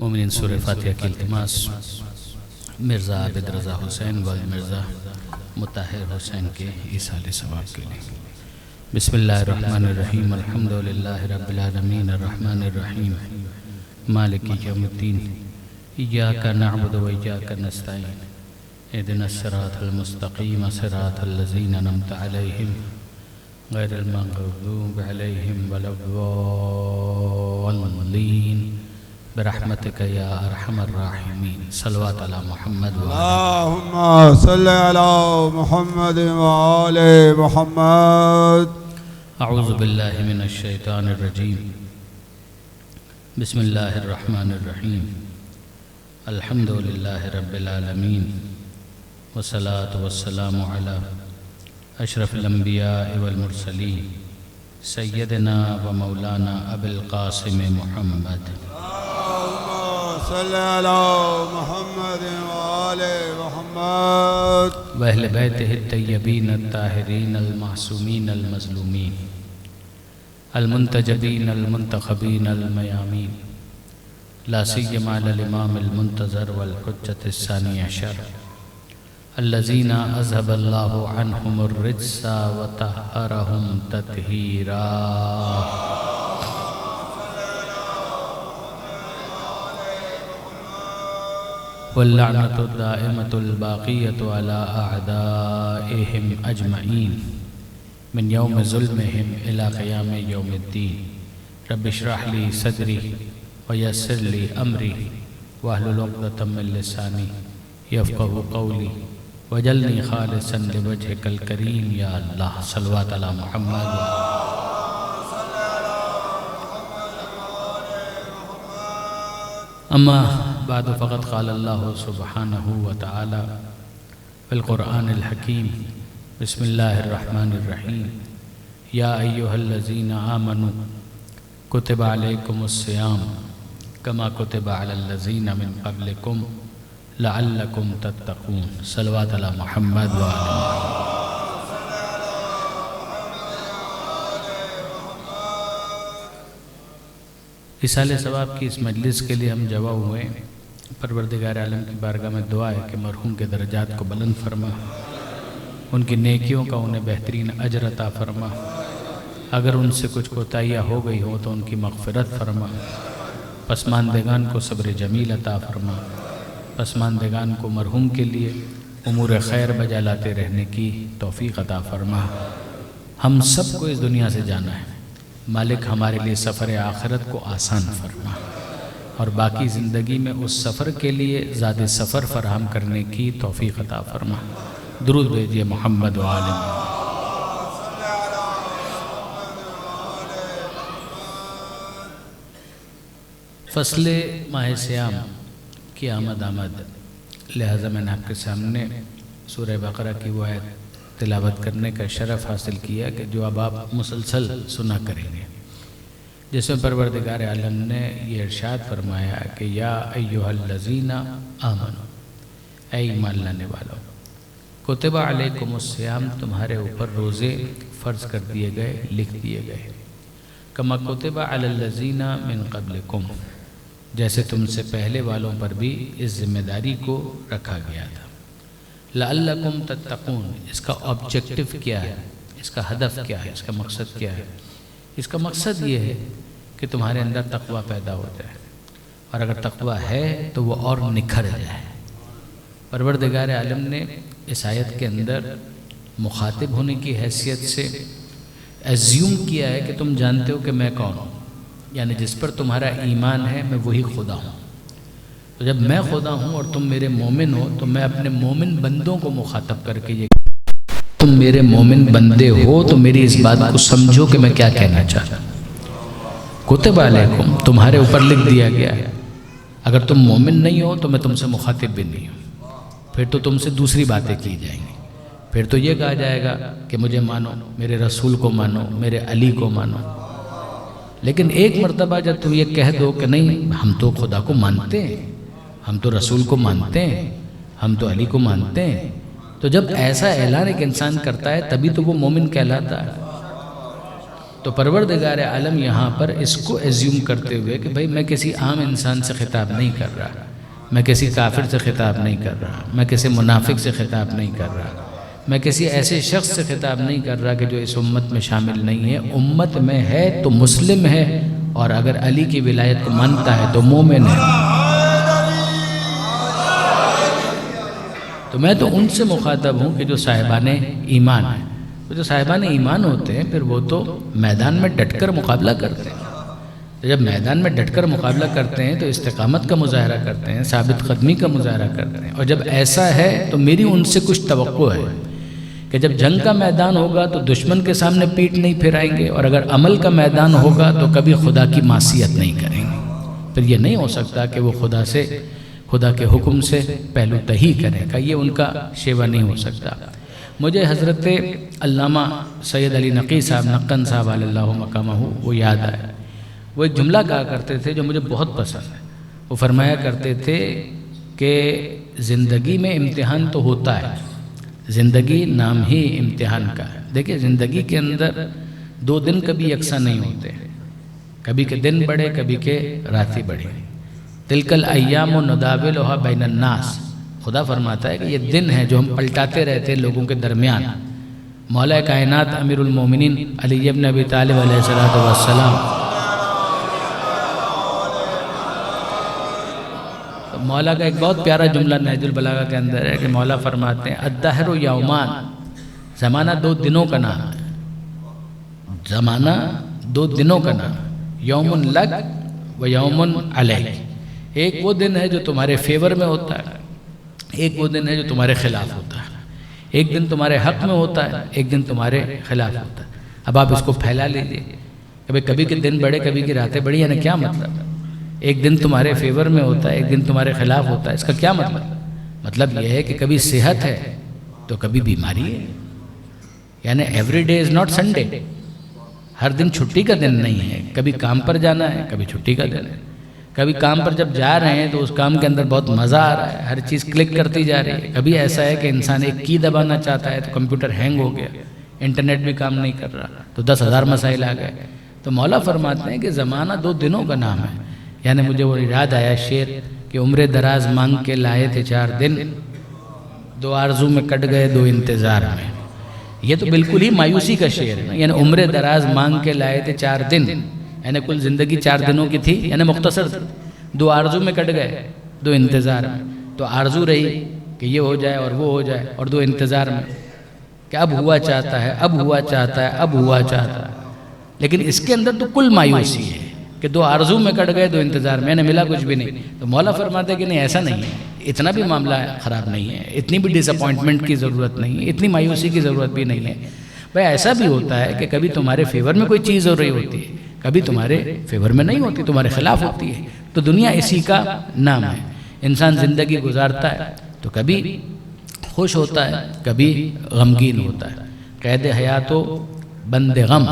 مومنین سورہ فاتحہ کی التماس مرزا عابد رضا حسین و مرزا مطہر حسین کے ایصال ثواب کے لیے۔ بسم اللہ الرحمن الرحیم، الحمدللہ رب العالمین، الرحمن الرحیم، مالک یوم الدین، ایاک نعبد و ایاک نستعین، اہدنا الصراط المستقیم صراط الذین انعمت علیہم غیر المغضوب علیہم ولا الضالین برحمتک یا ارحم الراحمین۔ صلوات علی محمد اللہم صلی علی محمد وآل محمد۔ اعوذ باللہ من الشیطان الرجیم، بسم اللہ الرحمن الرحیم، الحمدللہ رب العالمین، والصلاة والسلام علی اشرف الانبیاء والمرسلین، سیدنا و مولانا ابو القاسم محمد۔ صلی علی محمد وآل محمد واہل بیتہ الطیبین الطاہرین المعصومین المظلومین المنتجبین المنتخبین المیامین، لا سیما علی الامام المنتظر والحجۃ الثانی عشر الذین اذهب اللہ عنہم الرجس وطہرہم تطہیرا۔ واللعنۃ الدائمۃ الباقیۃ علی اعدائہم اجمعین من یوم ظلمہم الی قیام یوم الدین۔ رب اشرح لی صدری ویسر لی امری واحلل عقدۃ من لسانی یفقہوا قولی وجعلنی خالصا لوجہک الکریم یا اللہ۔ صلوات علی محمد۔ اما بعد فقد قال اللہ سبحانہ وتعالی فی القرآن الحکیم، بسم اللہ الرحمن الرحیم، یا ایہا الذین آمنوا کتب علیکم الصیام کما کتب علی الذین من قبلکم لعلکم تتقون۔ صلوات علی محمد وآلہ محمد۔ ایصال ثواب کی اس مجلس کے لیے ہم جمع ہوئے، پروردگار عالم کی بارگاہ میں دعا ہے کہ مرحوم کے درجات کو بلند فرما، ان کی نیکیوں کا انہیں بہترین اجر عطا فرما، اگر ان سے کچھ کوتاہیاں ہو گئی ہوں تو ان کی مغفرت فرما، پسماندگان کو صبر جمیل عطا فرما، پسماندگان کو مرحوم کے لیے امور خیر بجا لاتے رہنے کی توفیق عطا فرما۔ ہم سب کو اس دنیا سے جانا ہے، مالک ہمارے لیے سفر آخرت کو آسان فرما، اور باقی زندگی میں اس سفر کے لیے زاد سفر فراہم کرنے کی توفیق عطا فرما۔ درود بھیجئے محمد و آل محمد۔ فصل ماہ سیام کی آمد لہذا میں نے آپ کے سامنے سورہ بقرہ کی وہ آیت تلاوت کرنے کا شرف حاصل کیا کہ جو اب آپ مسلسل سنا کریں گے، جس میں پروردگار عالم نے یہ ارشاد فرمایا کہ یا ایہا الذین آمنوا، اے ایمان لانے والو، کتب علیکم الصیام، تمہارے اوپر روزے فرض کر دیے گئے، لکھ دیے گئے، کما کتب علی الذین من قبلکم، جیسے تم سے پہلے والوں پر بھی اس ذمہ داری کو رکھا گیا تھا۔ لعلکم تتقون، اس کا آبجیکٹو کیا ہے، اس کا ہدف کیا ہے، اس کا مقصد کیا ہے؟ اس کا مقصد یہ ہے کہ تمہارے اندر تقوی پیدا ہو جائے، اور اگر تقوی ہے تو وہ اور نکھر جائے۔ پروردگار عالم نے اس آیت کے اندر مخاطب ہونے کی حیثیت سے ایزیوم کیا ہے کہ تم جانتے ہو کہ میں کون ہوں، یعنی جس پر تمہارا ایمان ہے میں وہی خدا ہوں۔ تو جب میں خدا ہوں اور تم میرے مومن ہو تو میں اپنے مومن بندوں کو مخاطب کر کے یہ تم میرے مومن بندے ہو تو میری اس بات کو سمجھو کہ میں کیا کہنا چاہتا ہوں۔ کتب علیکم، تمہارے اوپر لکھ دیا گیا ہے، اگر تم مومن نہیں ہو تو میں تم سے مخاطب بھی نہیں ہوں، پھر تو تم سے دوسری باتیں کی جائیں گی، پھر تو یہ کہا جائے گا کہ مجھے مانو، میرے رسول کو مانو، میرے علی کو مانو۔ لیکن ایک مرتبہ جب تم یہ کہہ دو کہ نہیں ہم تو خدا کو مانتے ہیں، ہم تو رسول کو مانتے ہیں، ہم تو علی کو مانتے ہیں، تو جب ایسا اعلان ایک انسان کرتا ہے تبھی تو وہ مومن کہلاتا ہے۔ تو پروردگار عالم یہاں پر اس کو ایزیوم کرتے ہوئے کہ بھائی میں کسی عام انسان سے خطاب نہیں کر رہا، میں کسی کافر سے خطاب نہیں کر رہا، میں کسی منافق سے خطاب نہیں کر رہا، میں کسی ایسے شخص سے خطاب نہیں کر رہا کہ جو اس امت میں شامل نہیں ہے، امت میں ہے تو مسلم ہے، اور اگر علی کی ولایت کو مانتا ہے تو مومن ہے۔ تو میں تو ان سے مخاطب ہوں کہ جو صاحبان ایمان ہیں۔ تو جو صاحبان ایمان ہوتے ہیں پھر وہ تو میدان میں ڈٹ کر مقابلہ کرتے ہیں۔ تو جب میدان میں ڈٹ کر مقابلہ کرتے ہیں تو استقامت کا مظاہرہ کرتے ہیں، ثابت قدمی کا مظاہرہ کرتے ہیں، اور جب ایسا ہے تو میری ان سے کچھ توقع ہے کہ جب جنگ کا میدان ہوگا تو دشمن کے سامنے پیٹھ نہیں پھیرائیں گے، اور اگر عمل کا میدان ہوگا تو کبھی خدا کی معصیت نہیں کریں گے۔ پھر یہ نہیں ہو سکتا کہ وہ خدا کے حکم سے پہلو تہی کریں گا، یہ ان کا شیوا نہیں ہو سکتا۔ مجھے حضرت علامہ سید علی نقی صاحب نقن صاحب علی اللہ مقامہ وہ یاد آئے۔ وہ ایک جملہ کہا کرتے تھے جو مجھے بہت پسند ہے۔ وہ فرمایا کرتے تھے کہ زندگی میں امتحان تو ہوتا ہے، زندگی نام ہی امتحان کا ہے۔ دیکھیں زندگی کے اندر 2 دن کبھی یکساں نہیں ہوتے، کبھی کے دن بڑھے کبھی کے راتی بڑھے۔ تلک الایام نداولها بین الناس، خدا فرماتا ہے کہ یہ دن ہے جو ہم پلٹاتے رہتے ہیں لوگوں کے درمیان۔ مولا کائنات امیر المومنین علی ابن ابی طالب علیہ السلام، مولا کا ایک بہت پیارا جملہ نہج البلاغہ کے اندر ہے کہ مولا فرماتے ہیں الدہر یومان، زمانہ 2 دنوں کا نام ہے، زمانہ 2 دنوں کا نام، یوم لک و یوم علیک۔ ایک وہ دن ہے جو تمہارے فیور میں ہوتا ہے، ایک وہ دن ہے جو تمہارے خلاف ہوتا ہے۔ ایک دن تمہارے حق میں ہوتا ہے، ایک دن تمہارے خلاف ہوتا ہے۔ اب آپ اس کو پھیلا لیجئے، کبھی کے دن بڑھے کبھی کی راتیں بڑھی، یعنی کیا مطلب؟ ایک دن تمہارے فیور میں ہوتا ہے، ایک دن تمہارے خلاف ہوتا ہے، اس کا کیا مطلب؟ مطلب یہ ہے کہ کبھی صحت ہے تو کبھی بیماری ہے، یعنی every day is not Sunday, ہر دن چھٹی کا دن نہیں ہے، کبھی کام پر جانا ہے کبھی چھٹی کا دن ہے، کبھی کام پر جب جا رہے ہیں تو اس کام کے اندر بہت مزہ آ رہا ہے، ہر چیز کلک کرتی جا رہی ہے، کبھی ایسا ہے کہ انسان ایک کی دبانا چاہتا ہے تو کمپیوٹر ہینگ ہو گیا، انٹرنیٹ بھی کام نہیں کر رہا تو 10,000 مسائل آ گئے۔ تو مولا فرماتے ہیں کہ زمانہ 2 دنوں کا نام ہے، یعنی مجھے وہ یاد آیا شعر کہ عمر دراز مانگ کے لائے تھے 4 دن، 2 آرزو میں کٹ گئے 2 انتظار میں۔ یہ تو بالکل ہی مایوسی کا شعر ہے، یعنی عمر دراز مانگ کے لائے تھے 4 دن، یعنی کل زندگی 4 دنوں کی تھی، یعنی مختصر تھی، 2 آرزو میں کٹ گئے 2 انتظار میں۔ تو آرزو رہی کہ یہ ہو جائے اور وہ ہو جائے، اور 2 انتظار میں کہ اب ہوا چاہتا ہے، اب ہوا چاہتا ہے، اب ہوا چاہتا ہے۔ لیکن اس کے اندر تو کل مایوسی ہے کہ 2 آرزو میں کٹ گئے 2 انتظار میں، یعنی ملا کچھ بھی نہیں۔ تو مولا فرماتے ہیں کہ نہیں ایسا نہیں ہے، اتنا بھی معاملہ خراب نہیں ہے، اتنی بھی ڈس اپوائنٹمنٹ کی ضرورت نہیں ہے، اتنی مایوسی کی ضرورت بھی نہیں ہے۔ بھائی ایسا بھی ہوتا ہے کہ کبھی تمہارے فیور میں کوئی چیز ہو رہی ہوتی ہے، کبھی تمہارے فیور میں نہیں ہوتی، تمہارے خلاف ہوتی ہے۔ تو دنیا اسی کا نام ہے۔ انسان زندگی گزارتا ہے تو کبھی خوش ہوتا ہے کبھی غمگین ہوتا ہے۔ قید حیات و بند غم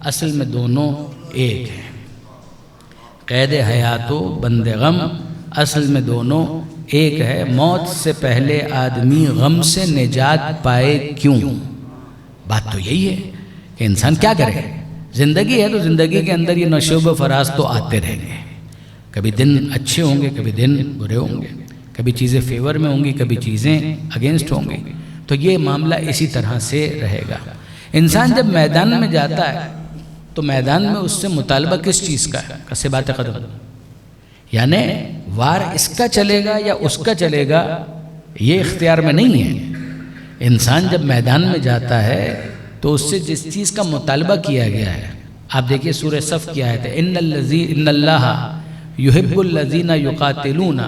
اصل میں دونوں ایک ہیں، قید حیات و بند غم اصل میں دونوں ایک ہے۔ موت سے پہلے آدمی غم سے نجات پائے کیوں؟ بات تو یہی ہے کہ انسان کیا کرے، زندگی ہے تو زندگی کے اندر یہ نشوب و فراز تو آتے رہیں گے، کبھی دن اچھے ہوں گے کبھی دن برے ہوں گے، کبھی چیزیں فیور میں ہوں گی کبھی چیزیں اگینسٹ ہوں گی۔ تو یہ معاملہ اسی طرح سے رہے گا۔ انسان جب میدان میں جاتا ہے تو میدان میں اس سے مطالبہ کس چیز کا ہے؟ کسبات قدم، یعنی وار اس کا چلے گا یا اس کا چلے گا، یہ اختیار میں نہیں ہے۔ انسان جب میدان میں جاتا ہے تو اس سے جس چیز کا مطالبہ کیا گیا ہے، آپ دیکھیے سورہ صف کی آیت ہے، ان اللہ یحب الذین یقاتلون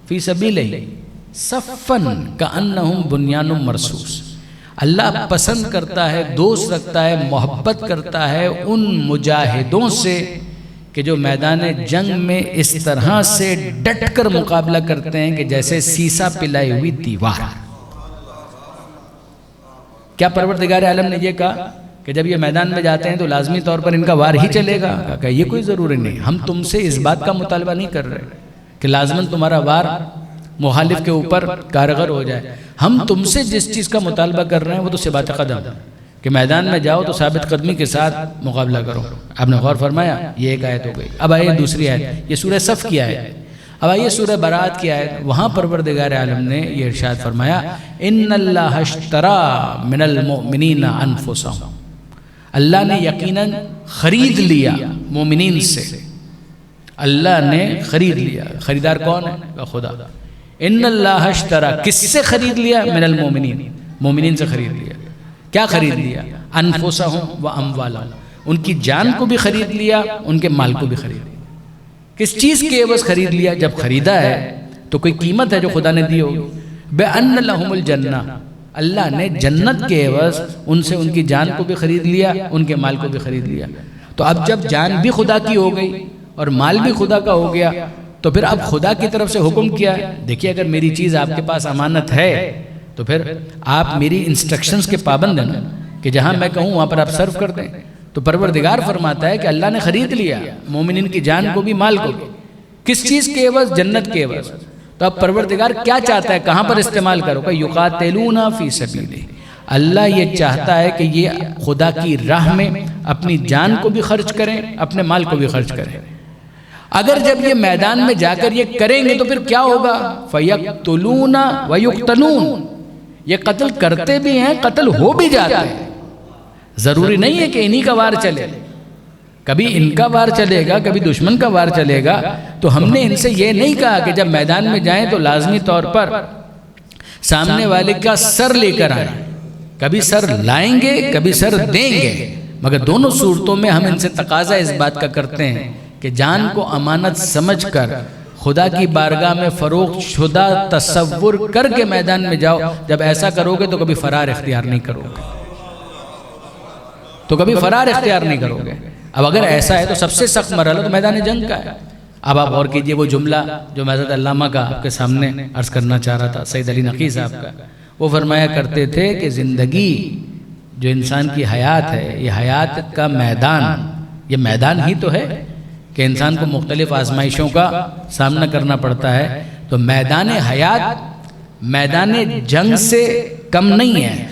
فی سبیلہ صفا کأنہم بنیان مرصوص۔ اللہ پسند کرتا ہے، دوست رکھتا ہے، محبت کرتا ہے ان مجاہدوں سے کہ جو میدان جنگ میں اس طرح سے ڈٹ کر مقابلہ کرتے ہیں کہ جیسے سیسا پلائی ہوئی دیوار۔ کیا پروردگار عالم نے یہ کہا کہ جب یہ میدان میں جاتے ہیں تو لازمی طور پر ان کا وار ہی چلے گا؟ کہ یہ کوئی ضروری نہیں، ہم تم سے اس بات کا مطالبہ نہیں کر رہے کہ لازماً تمہارا وار مخالف کے اوپر کارگر ہو جائے۔ ہم تم سے جس چیز کا مطالبہ کر رہے ہیں وہ تو ثبات قدم، کہ میدان میں جاؤ تو ثابت قدمی کے ساتھ مقابلہ کرو. آپ نے غور فرمایا؟ یہ ایک آیت ہو گئی. اب آئیے دوسری آیت، یہ سورہ صف کی آیت. اب آئیے سورہ برات کی آیت. وہاں پروردگار عالم نے یہ ارشاد فرمایا ان اللہ اشتری من المؤمنین انفسهم، اللہ نے یقیناً خرید لیا مومنین سے. اللہ نے خرید لیا. خریدار کون ہے؟ خدا. ان اللہ اشتری، کس سے خرید لیا؟ من المؤمنین، مومنین سے خرید لیا. کیا خرید لیا؟ انفسهم و اموالهم، ان کی جان کو بھی خرید لیا، ان کے مال کو بھی خرید لیا. کس چیز کے عوض خرید لیا؟ جب خریدا ہے تو کوئی قیمت ہے جو خدا نے دی ہوگی. بأن لهم الجنہ، اللہ نے جنت کے عوض ان سے ان کی جان کو بھی خرید لیا، ان کے مال کو بھی خرید لیا. تو اب جب جان بھی خدا کی ہو گئی اور مال بھی خدا کا ہو گیا تو پھر اب خدا کی طرف سے حکم کیا ہے؟ دیکھیے اگر میری چیز آپ کے پاس امانت ہے تو پھر آپ میری انسٹرکشنز کے پابند ہیں نا، کہ جہاں میں کہوں وہاں پر آپ سرو کر دیں. تو پروردگار فرماتا ہے کہ اللہ نے خرید لیا مومنین کی جان کو بھی مال کو بھی. کس چیز کے عوض؟ جنت کے عوض. تو اب پروردگار کیا چاہتا ہے؟ کہاں پر استعمال کرو کہ یقاتلون فی سبیلہ. اللہ یہ چاہتا ہے کہ یہ خدا کی راہ میں اپنی جان کو بھی خرچ کریں، اپنے مال کو بھی خرچ کریں. اگر جب یہ میدان میں جا کر یہ کریں گے تو پھر کیا ہوگا؟ فَيَقْتُلُونَ وَيُقْتَلُونَ، یہ قتل کرتے بھی ہیں، قتل ہو بھی جاتے ہیں. ضروری نہیں ہے کہ انہی کا وار چلے، کبھی ان کا وار چلے گا، کبھی دشمن کا وار چلے گا. تو ہم نے ان سے یہ نہیں کہا کہ جب میدان میں جائیں تو لازمی طور پر سامنے والے کا سر لے کر آئیں. کبھی سر لائیں گے، کبھی سر دیں گے، مگر دونوں صورتوں میں ہم ان سے تقاضا اس بات کا کرتے ہیں کہ جان کو امانت سمجھ کر خدا کی بارگاہ میں فروخت شدہ تصور کر کے میدان میں جاؤ. جب ایسا کرو گے تو کبھی فرار اختیار نہیں کرو گے، تو کبھی فرار اختیار نہیں کرو گے. اب اگر ایسا ہے تو سب سے سخت مرحلہ تو میدان جنگ کا ہے. اب آپ غور کیجئے وہ جملہ جو میں حضرت علامہ کا آپ کے سامنے عرض کرنا چاہ رہا تھا، سید علی نقی صاحب کا. وہ فرمایا کرتے تھے کہ زندگی جو انسان کی حیات ہے، یہ حیات کا میدان، یہ میدان ہی تو ہے کہ انسان کو مختلف آزمائشوں کا سامنا کرنا پڑتا ہے. تو میدان حیات میدان جنگ سے کم نہیں ہے.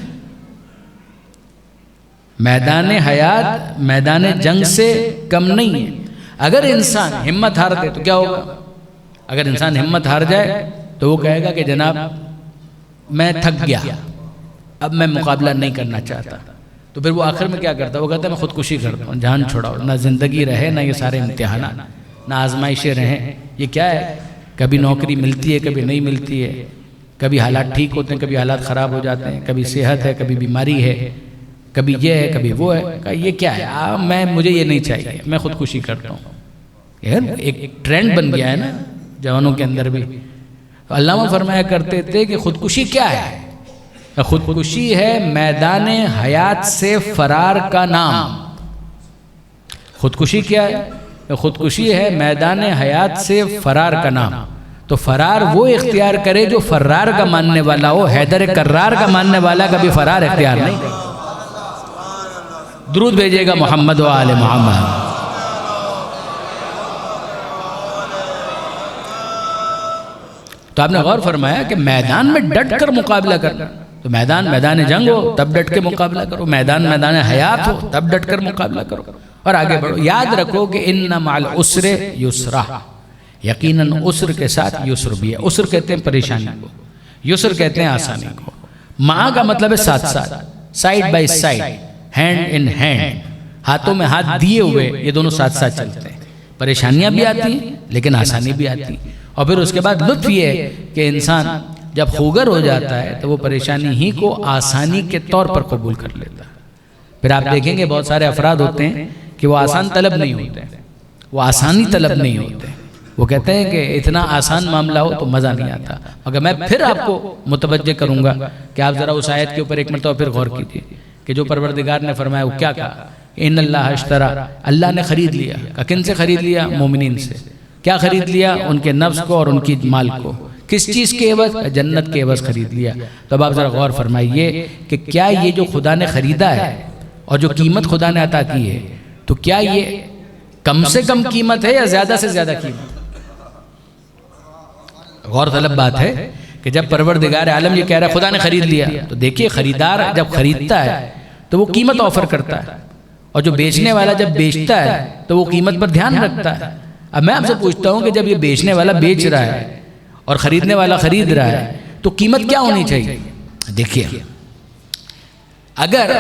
میدان حیات میدان جنگ سے کم نہیں ہے. اگر انسان ہمت ہار دے تو کیا ہوگا؟ اگر انسان ہمت ہار جائے تو وہ کہے گا کہ جناب میں تھک گیا، اب میں مقابلہ نہیں کرنا چاہتا. تو پھر وہ آخر میں کیا کرتا ہے؟ وہ کہتا ہے میں خودکشی کرتا ہوں، جان چھوڑاؤ. نہ زندگی رہے، نہ یہ سارے امتحانات، نہ آزمائشیں رہیں. یہ کیا ہے؟ کبھی نوکری ملتی ہے، کبھی نہیں ملتی ہے، کبھی حالات ٹھیک ہوتے ہیں، کبھی حالات خراب ہو جاتے ہیں، کبھی صحت ہے، کبھی بیماری ہے، کبھی یہ ہے، کبھی وہ ہے. یہ کیا ہے؟ مجھے یہ نہیں چاہیے، میں خودکشی کرتا ہوں. یہ ایک ٹرینڈ بن گیا ہے نا جوانوں کے اندر بھی. علامہ فرمایا کرتے تھے کہ خودکشی کیا ہے؟ خودکشی ہے میدان حیات سے فرار کا نام. خودکشی کیا ہے؟ خودکشی ہے میدان حیات سے فرار کا نام. تو فرار وہ اختیار کرے جو فرار کا ماننے والا ہو. حیدر کرار کا ماننے والا کبھی فرار اختیار نہیں کرے. درود بھیجے گا محمد و آل محمد. تو آپ نے غور فرمایا کہ میدان میں ڈٹ کر مقابلہ کرنا. تو میدان جنگ ہو تب ڈٹ کے مقابلہ کرو، میدان حیات ہو تب ڈٹ کر مقابلہ کرو اور آگے بڑھو. یاد رکھو کہ ان مع العسر یسرا، یقیناً عسر کے ساتھ یسر بھی ہے. عسر کہتے ہیں پریشانی کو، یسر کہتے ہیں آسانی کو. مع کا مطلب ہے ساتھ ساتھ، side by side, hand in hand, ہاتھوں میں ہاتھ دیے ہوئے یہ دونوں ساتھ ساتھ چلتے ہیں. پریشانیاں بھی آتی ہیں لیکن آسانی بھی آتی ہے. اور پھر اس کے بعد لطف یہ ہے کہ انسان جب خوگر ہو جاتا ہے تو وہ پریشانی ہی کو آسانی کے طور پر قبول کر لیتا ہے. پھر آپ دیکھیں گے بہت سارے افراد ہوتے ہیں کہ وہ آسان طلب نہیں ہوتے ہیں، وہ آسانی طلب نہیں ہوتے. وہ کہتے ہیں کہ اتنا آسان معاملہ ہو تو مزہ نہیں آتا. مگر میں پھر آپ کو متوجہ کروں گا کہ آپ ذرا اس آیت کے اوپر ایک مرتبہ پھر غور کیجیے کہ جو پروردگار نے فرمایا وہ کیا کہا؟ ان اللہ اشترا، اللہ نے خرید لیا. کن سے خرید لیا؟ مومنین سے. کیا خرید لیا؟ ان کے نفس کو اور ان کی مال کو. کس چیز کے عوض؟ جنت کے عوض خرید لیا. تو اب آپ ذرا غور فرمائیے کہ کیا یہ جو خدا نے خریدا ہے اور جو قیمت خدا نے عطا کی ہے تو کیا یہ کم سے کم قیمت ہے یا زیادہ سے زیادہ قیمت؟ غور طلب بات ہے کہ جب پروردگار عالم یہ کہہ رہا ہے خدا نے خرید لیا، تو دیکھیے خریدار جب خریدتا ہے تو وہ قیمت آفر کرتا ہے، اور جو بیچنے والا جب بیچتا ہے تو وہ قیمت پر دھیان رکھتا ہے۔ اب میں آپ سے پوچھتا ہوں کہ جب یہ بیچنے والا بیچ رہا ہے اور خریدنے والا خرید رہا ہے تو قیمت کیا ہونی چاہیے؟ دیکھیے، اگر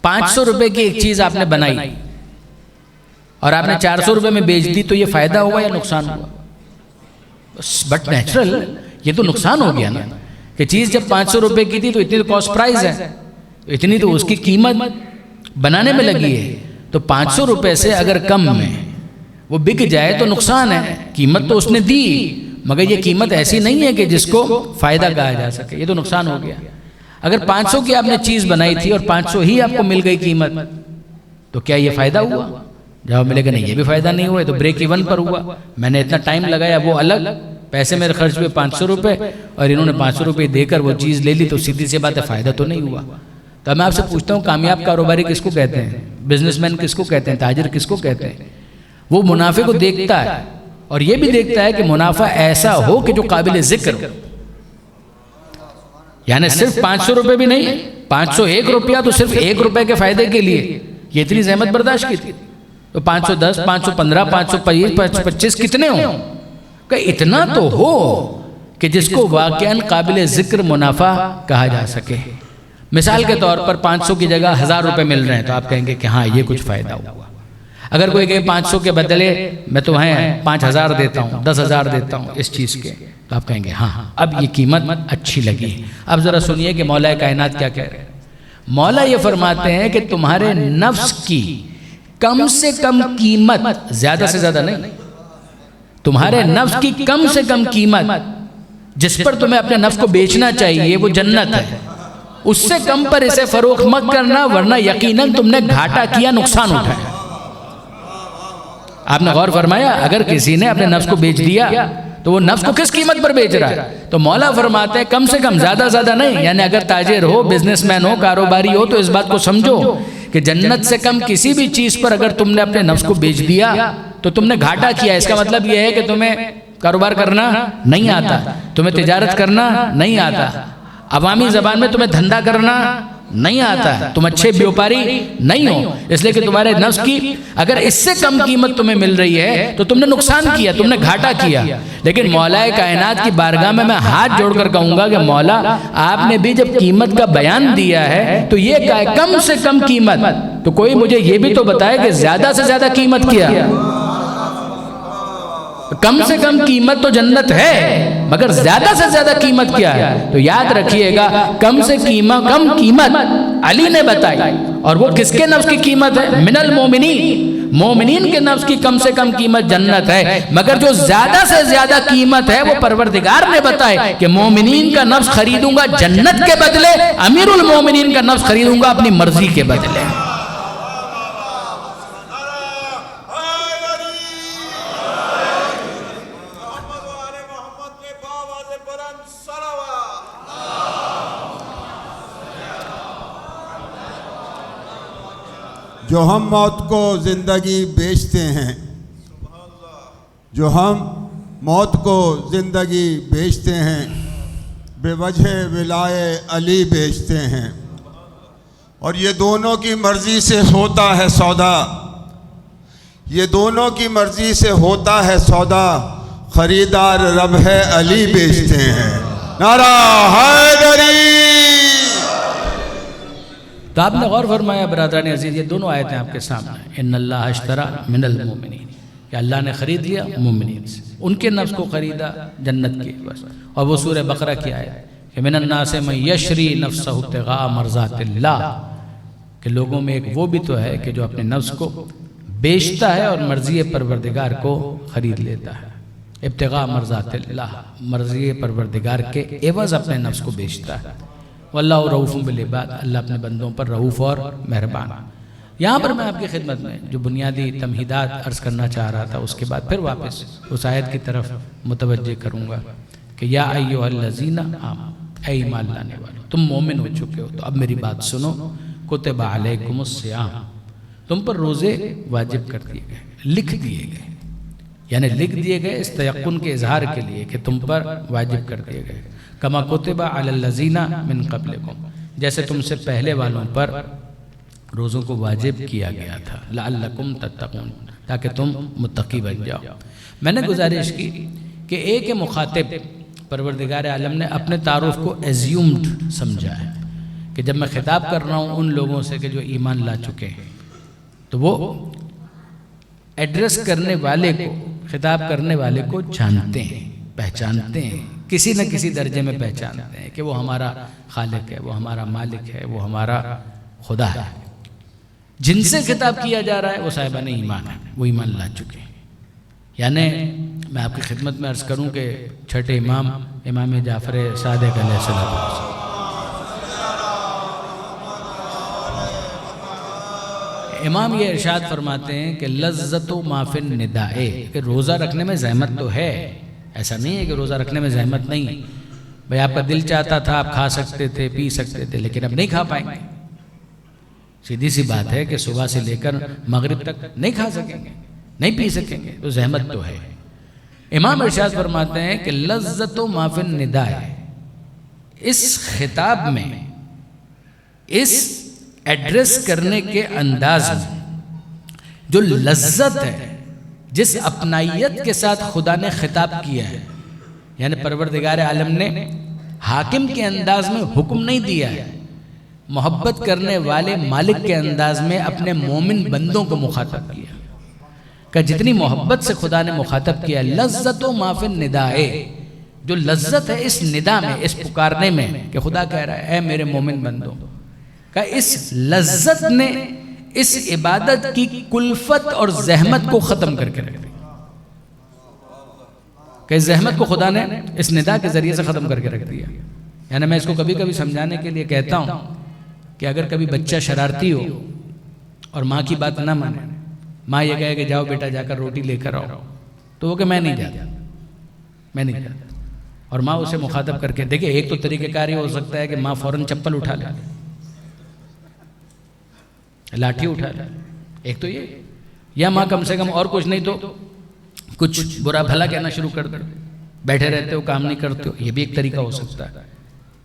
500 روپے کی ایک چیز آپ نے بنائی اور آپ نے 400 روپے میں بیچ دی تو یہ فائدہ ہوا یا نقصان ہوا؟ بٹ نیچرل یہ تو نقصان ہو گیا نا، کہ چیز جب 500 روپے کی تھی تو اتنی تو کاسٹ پرائز ہے، اتنی تو اس کی قیمت بنانے میں لگی ہے، تو 500 روپے سے اگر کم میں وہ بک جائے تو نقصان ہے۔ قیمت تو اس نے دی مگر یہ قیمت ایسی نہیں ہے کہ جس کو فائدہ کہا جا سکے، یہ تو نقصان ہو گیا۔ اگر 500 کی آپ نے چیز بنائی تھی اور 500 ہی آپ کو مل گئی قیمت تو کیا یہ فائدہ ہوا؟ جواب ملے گا نہیں، یہ بھی فائدہ نہیں ہوا، یہ تو بریک ایون پر ہوا۔ میں نے اتنا ٹائم لگایا وہ الگ، پیسے میرے خرچ ہوئے 500 روپے اور انہوں نے 500 روپے دے کر وہ چیز لے لی، تو سیدھی سی بات ہے فائدہ تو نہیں ہوا۔ تو میں آپ سے پوچھتا ہوں کامیاب کاروباری کس کو کہتے ہیں؟ بزنس مین کس کو کہتے ہیں؟ تاجر کس کو کہتے ہیں؟ وہ منافع کو دیکھتا ہے اور یہ بھی دیکھتا ہے کہ منافع ایسا ہو کہ جو قابل ذکر ہو، یعنی صرف 500 روپے بھی نہیں، 501 روپیہ تو صرف 1 روپے کے فائدے کے لیے یہ اتنی زحمت برداشت کی تھی، تو 510 515 525 کتنے ہوں کہ اتنا تو ہو کہ جس کو واقعاً قابل ذکر منافع کہا جا سکے۔ مثال کے طور پر 500 کی جگہ 1000 روپے مل رہے ہیں تو آپ کہیں گے کہ ہاں یہ کچھ فائدہ ہوا۔ اگر کوئی کہے 500 کے بدلے میں تو 5000 دیتا ہوں، 10,000 دیتا ہوں اس چیز کے، تو آپ کہیں گے ہاں اب یہ قیمت اچھی لگی۔ اب ذرا سنیے کہ مولا کائنات کیا کہہ رہے ہیں۔ مولا یہ فرماتے ہیں کہ تمہارے نفس کی کم سے کم قیمت، زیادہ سے زیادہ نہیں، تمہارے نفس کی کم سے کم قیمت جس پر تمہیں اپنے نفس کو بیچنا چاہیے وہ جنت ہے، اس سے کم پر اسے فروخت مت کرنا ورنہ یقیناً تم نے گھاٹا کیا، نقصان اٹھایا۔ آپ نے غور فرمایا اگر کسی نے اپنے نفس کو بیچ دیا تو وہ نفس کو کس قیمت پر بیچ رہا ہے؟ تو مولا فرماتے ہیں کم سے کم، زیادہ نہیں، یعنی اگر تاجر ہو، بزنس مین ہو، کاروباری ہو تو اس بات کو سمجھو کہ جنت سے کم کسی بھی چیز پر اگر تم نے اپنے نفس کو بیچ دیا تو تم نے گھاٹا کیا۔ اس کا مطلب یہ ہے کہ تمہیں کاروبار کرنا نہیں آتا، تمہیں تجارت کرنا نہیں آتا، عوامی زبان میں تمہیں دھندا کرنا نہیں آتا ہے، تم اچھے بیوپاری نہیں ہو، اس لیے کہ تمہارے نفس کی اگر اس سے کم قیمت تمہیں مل رہی ہے تو تم نے نقصان کیا، تم نے گھاٹا کیا۔ لیکن مولا کائنات کی بارگاہ میں ہاتھ جوڑ کر کہوں گا کہ مولا آپ نے بھی جب قیمت کا بیان دیا ہے تو یہ کہا ہے کم سے کم قیمت، تو کوئی مجھے یہ بھی تو بتائے کہ زیادہ سے زیادہ قیمت کیا؟ کم سے کم قیمت تو جنت ہے مگر زیادہ سے زیادہ قیمت کیا ہے؟ تو یاد رکھیے گا کم قیمت علی نے بتائی، اور وہ کس کے نفس کی قیمت ہے؟ من المومنین، مومنین کے نفس کی کم سے کم قیمت جنت ہے، مگر جو زیادہ سے زیادہ قیمت ہے وہ پروردگار نے بتائے کہ مومنین کا نفس خریدوں گا جنت کے بدلے، امیر المومنین کا نفس خریدوں گا اپنی مرضی کے بدلے۔ جو ہم موت کو زندگی بیچتے ہیں، جو ہم موت کو زندگی بیچتے ہیں، بے وجہ ولائے علی بیچتے ہیں، اور یہ دونوں کی مرضی سے ہوتا ہے سودا، یہ دونوں کی مرضی سے ہوتا ہے سودا، خریدار رب ہے علی بیچتے ہیں۔ نعرہ حیدری۔ تو آپ نے غور فرمایا برادران عزیز، یہ دونوں آیتیں آپ کے سامنے ہیں۔ ان اللہ اشترى من المؤمنین، کہ اللہ نے خرید لیا مومنین سے، ان کے نفس کو خریدا جنت کے بس۔ اور وہ سورہ بقرہ کی آیت کہ من الناس من یشری نفسہ ابتغاء مرضات اللہ، کہ لوگوں میں ایک وہ بھی تو ہے کہ جو اپنے نفس کو بیچتا ہے اور مرضی پروردگار کو خرید لیتا ہے۔ ابتغاء مرضات اللہ، مرضی پروردگار کے عوض اپنے نفس کو بیچتا ہے۔ واللہ رؤوف بالعباد، اللہ اپنے بندوں پر رؤوف اور مہربان۔ یہاں پر میں آپ کی خدمت میں جو بنیادی تمہیدات عرض کرنا چاہ رہا تھا اس کے بعد پھر واپس اس آیت کی طرف متوجہ کروں گا کہ یا ایھا الذین آمنوا، اے ایمان لانے والو، تم مومن ہو چکے ہو تو اب میری بات سنو۔ کتب علیکم الصیام، تم پر روزے واجب کر دیے گئے، لکھ دیے گئے، یعنی لکھ دیے گئے اس تیقن کے اظہار کے لیے کہ تم پر واجب کر دیے گئے۔ کما کتب علی الذین من قبلکم، جیسے تم سے پہلے والوں پر روزوں کو واجب کیا گیا تھا لعلکم تتقون، تاکہ تم متقی بن جاؤ۔ میں نے گزارش کی کہ ایک مخاطب پروردگار عالم نے اپنے تعارف کو ایزیومڈ سمجھا ہے کہ جب میں خطاب کر رہا ہوں ان لوگوں سے کہ جو ایمان لا چکے ہیں تو وہ ایڈریس کرنے والے کو، خطاب کرنے والے کو جانتے ہیں، پہچانتے ہیں، کسی نہ کسی درجے میں پہچانتے ہیں کہ وہ ہمارا خالق ہے، وہ ہمارا مالک ہے، وہ ہمارا خدا ہے۔ جن سے خطاب کیا جا رہا ہے وہ صاحبان ایمان ہے، وہ ایمان لا چکے ہیں۔ یعنی میں آپ کی خدمت میں عرض کروں کہ چھٹے امام جعفر صادق علیہ السلام امام یہ ارشاد فرماتے ہیں کہ لذت و ما فی النداء، کہ روزہ رکھنے میں زحمت تو ہے، ایسا نہیں ہے کہ روزہ رکھنے میں زحمت نہیں۔ بھئی آپ کا دل چاہتا تھا، آپ کھا سکتے تھے، پی سکتے تھے، لیکن اب نہیں کھا پائیں گے۔ سیدھی سی بات ہے کہ صبح سے لے کر مغرب تک نہیں کھا سکیں گے، نہیں پی سکیں گے، تو زحمت تو ہے۔ امام ارشاد فرماتے ہیں کہ لذت و ما فی النداء، اس خطاب میں، اس ایڈریس کرنے کے انداز میں جو لذت ہے، جس اپنائیت کے ساتھ خدا نے خطاب کیا ہے، یعنی پروردگار عالم نے حاکم کے انداز میں حکم نہیں دیا ہے، محبت کرنے والے مالک کے انداز میں اپنے مومن بندوں کو مخاطب کیا کہ جتنی محبت سے خدا نے مخاطب کیا، لذت و ما فی النداء، جو لذت ہے اس ندا میں، اس پکارنے میں کہ خدا کہہ رہا ہے اے میرے مومن بندوں، کہ اس لذت نے اس عبادت کی کلفت اور زحمت کو ختم کر کے رکھ دی، کہ اس زحمت کو خدا نے اس ندا کے ذریعے سے ختم کر کے رکھ دیا۔ یعنی میں اس کو کبھی کبھی سمجھانے کے لیے کہتا ہوں کہ اگر کبھی بچہ شرارتی ہو اور ماں کی بات نہ مانے، ماں یہ کہے کہ جاؤ بیٹا جا کر روٹی لے کر آؤ، تو وہ کہ میں نہیں جاتا، میں نہیں جاتا، اور ماں اسے مخاطب کر کے دیکھیں، ایک تو طریقہ کار یہ ہو سکتا ہے کہ ماں فوراً چپل اٹھا لے، لاٹھی اٹھا لے، ایک تو یہ، یا ماں کم سے کم اور کچھ نہیں تو کچھ برا بھلا کہنا شروع کر دے، بیٹھے رہتے ہو کام نہیں کرتے ہو، یہ بھی ایک طریقہ ہو سکتا ہے۔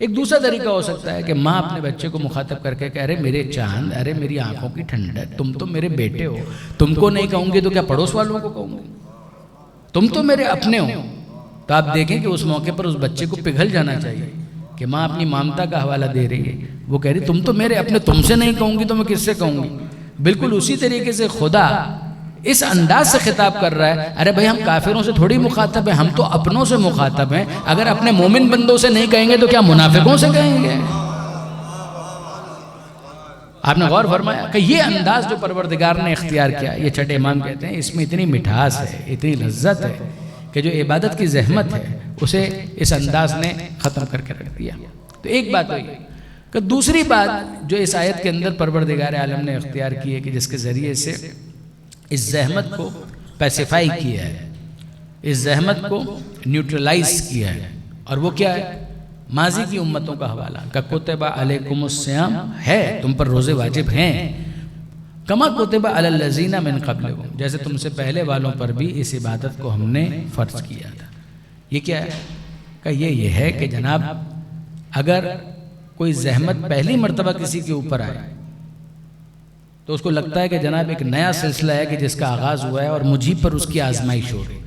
ایک دوسرا طریقہ ہو سکتا ہے کہ ماں اپنے بچے کو مخاطب کر کے کہ ارے میرے چاند، ارے میری آنکھوں کی ٹھنڈک، تم تو میرے بیٹے ہو، تم کو نہیں کہوں گی تو کیا پڑوس والوں کو کہوں گی، تم تو میرے اپنے ہو۔ تو آپ دیکھیں کہ اس موقع پر اس بچے کو پگھل جانا چاہیے کہ ماں اپنی مامتا کا حوالہ دے رہی ہے، وہ کہہ رہی تم تو میرے اپنے، تم سے نہیں کہوں گی تو میں کس سے کہوں گی۔ بالکل اسی طریقے سے خدا اس انداز سے خطاب کر رہا ہے، ارے بھائی ہم کافروں سے تھوڑی مخاطب ہیں، ہم تو اپنوں سے مخاطب ہیں، اگر اپنے مومن بندوں سے نہیں کہیں گے تو کیا منافقوں سے کہیں گے؟ آپ نے غور فرمایا کہ یہ انداز جو پروردگار نے اختیار کیا، یہ چھٹے امام کہتے ہیں اس میں اتنی مٹھاس ہے، اتنی لذت ہے کہ جو عبادت کی زحمت ہے اسے اس انداز نے ختم کر کے رکھ دیا۔ تو ایک بات ہوئی کہ دوسری بات جو اس آیت کے اندر پروردگار عالم نے اختیار کی ہے کہ جس کے ذریعے سے اس زحمت کو پیسیفائی کیا ہے، اس زحمت کو نیوٹرلائز کیا ہے، اور وہ کیا ہے؟ ماضی کی امتوں کا حوالہ کہ کتب علیکم الصیام ہے، تم پر روزے واجب ہیں، کما کتب علی الذین من قبلکم، جیسے تم سے پہلے والوں پر بھی اس عبادت کو ہم نے فرض کیا تھا۔ یہ کیا ہے؟ کہ یہ ہے کہ جناب اگر کوئی زحمت پہلی مرتبہ کسی کے اوپر آئے تو اس کو لگتا ہے کہ جناب ایک نیا سلسلہ ہے کہ جس کا آغاز ہوا ہے اور مجھی پر اس کی آزمائش ہو رہی ہے،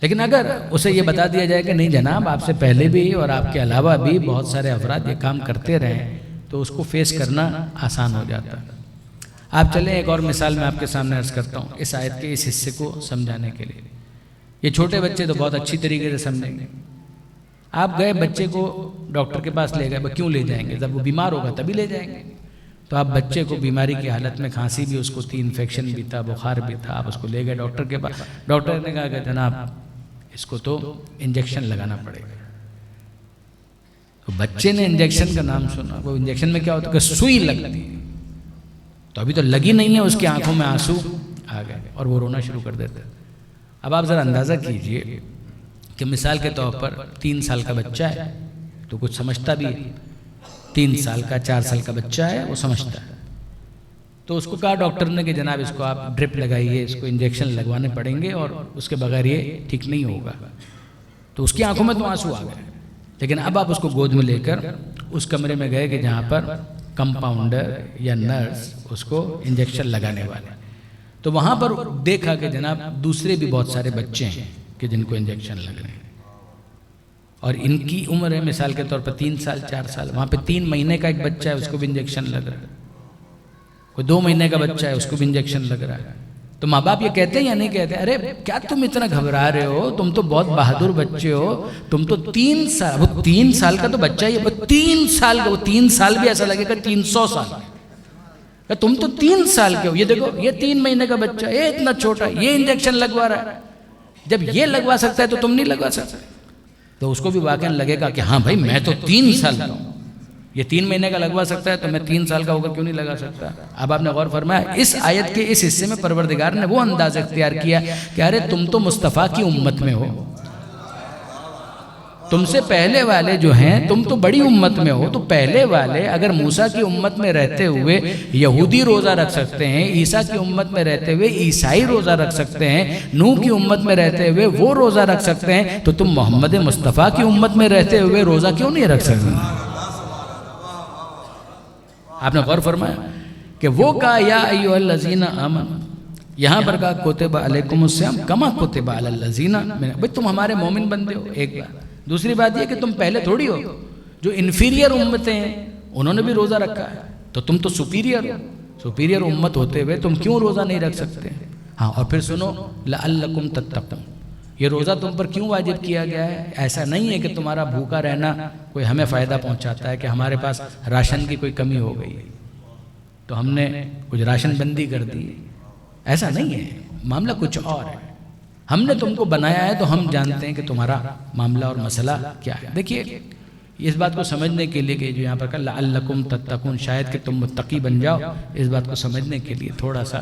لیکن اگر اسے یہ بتا دیا جائے کہ نہیں جناب آپ سے پہلے بھی اور آپ کے علاوہ بھی بہت سارے افراد یہ کام کرتے رہے، تو اس کو فیس کرنا آسان ہو جاتا ہے۔ آپ چلیں ایک اور مثال میں آپ کے سامنے عرض کرتا ہوں اس آیت کے اس حصے کو سمجھانے کے لیے۔ یہ چھوٹے بچے تو بہت اچھی طریقے سے سمجھیں گے۔ آپ گئے بچے کو ڈاکٹر کے پاس لے گئے، کیوں لے جائیں گے؟ جب وہ بیمار ہوگا تبھی لے جائیں گے۔ تو آپ بچے کو بیماری کی حالت میں، کھانسی بھی اس کو تھی، انفیکشن بھی تھا، بخار بھی تھا، آپ اس کو لے گئے ڈاکٹر کے پاس، ڈاکٹر نے کہا کہ جناب اس کو تو انجیکشن لگانا پڑے گا۔ تو بچے نے انجیکشن کا نام سنا، وہ انجیکشن میں کیا ہوتا ہے کہ سوئی لگتی ہے، تو ابھی تو لگی نہیں ہے، اس کی آنکھوں میں آنسو آ گئے اور وہ رونا شروع کر دیتا ہے۔ اب آپ ذرا اندازہ کیجئے کہ مثال کے طور پر 3 سال کا بچہ ہے تو کچھ سمجھتا بھی ہے، 3 سال کا 4 سال کا بچہ ہے وہ سمجھتا ہے، تو اس کو کہا ڈاکٹر نے کہ جناب اس کو آپ ڈرپ لگائیے، اس کو انجیکشن لگوانے پڑیں گے اور اس کے بغیر یہ ٹھیک نہیں ہوگا۔ تو اس کی آنکھوں میں تو آنسو آ گئے، لیکن اب آپ اس کو گود میں لے کر اس کمرے میں گئے کہ جہاں پر کمپاؤنڈر یا نرس اس کو انجیکشن لگانے والے، تو وہاں پر دیکھا کہ جناب دوسرے بھی بہت سارے بچے ہیں کہ جن کو انجیکشن لگ رہے ہیں، اور ان کی عمر ہے مثال کے طور پر 3 سال 4 سال، وہاں پہ 3 مہینے کا ایک بچہ ہے اس کو بھی انجیکشن لگ رہا ہے، کوئی 2 مہینے کا بچہ ہے اس کو بھی انجیکشن لگ رہا ہے۔ تو ماں باپ یہ کہتے ہیں یا نہیں کہتے ارے کیا تم اتنا گھبرا رہے ہو، تم تو بہت بہادر بچے ہو، تم تو 3 سال، وہ 3 سال کا تو بچہ ہی ہے، 3 سال کا، وہ 3 سال بھی ایسا لگے گا 300 سال، تم تو 3 سال کے ہو، یہ دیکھو یہ 3 مہینے کا بچہ، یہ اتنا چھوٹا، یہ انجیکشن لگوا رہا ہے، جب یہ لگوا سکتا ہے تو تم نہیں لگوا سکتے؟ تو اس کو بھی واقعا لگے گا کہ ہاں بھائی میں تو 3 سال کا ہوں، یہ 3 مہینے کا لگوا سکتا ہے تو میں 3 سال کا ہو کر کیوں نہیں لگا سکتا؟ اب آپ نے غور فرمایا اس آیت کے اس حصے میں پروردگار نے وہ انداز اختیار کیا کہ ارے تم تو مصطفیٰ کی امت میں ہو، تم سے پہلے والے جو ہیں تم تو بڑی امت میں ہو، تو پہلے والے اگر موسیٰ کی امت میں رہتے ہوئے یہودی روزہ رکھ سکتے ہیں، عیسیٰ کی امت میں رہتے ہوئے عیسائی روزہ رکھ سکتے ہیں، نوح کی امت میں رہتے ہوئے وہ روزہ رکھ سکتے ہیں، تو تم محمد مصطفیٰ کی امت میں رہتے ہوئے روزہ کیوں نہیں رکھ سکتے؟ آپ نے غور فرمایا کہ وہ کہا یا ایھا الذین آمنوا، یہاں پر کہا کتب علیکم الصیام کما کتب علی الذین، بھئی تم ہمارے مومن بندے ہو، ایک بات۔ دوسری بات یہ کہ تم پہلے تھوڑی ہو، جو انفیریئر امتیں ہیں انہوں نے بھی روزہ رکھا ہے، تو تم تو سپیریئر ہو، سپیریئر امت ہوتے ہوئے تم کیوں روزہ نہیں رکھ سکتے؟ ہاں، اور پھر سنو لعلکم تتقون، یہ روزہ تم پر کیوں واجب کیا گیا ہے؟ ایسا نہیں ہے کہ تمہارا بھوکا رہنا کوئی ہمیں فائدہ پہنچاتا ہے، کہ ہمارے پاس راشن کی کوئی کمی ہو گئی تو ہم نے کچھ راشن بندی کر دی، ایسا نہیں ہے، معاملہ کچھ اور ہے۔ ہم نے تم کو بنایا ہے تو ہم جانتے ہیں کہ تمہارا معاملہ اور مسئلہ کیا ہے۔ دیکھیے اس بات کو سمجھنے کے لیے کہ جو یہاں پر کہا لعلکم تتقون، شاید کہ تم متقی بن جاؤ، اس بات کو سمجھنے کے لیے تھوڑا سا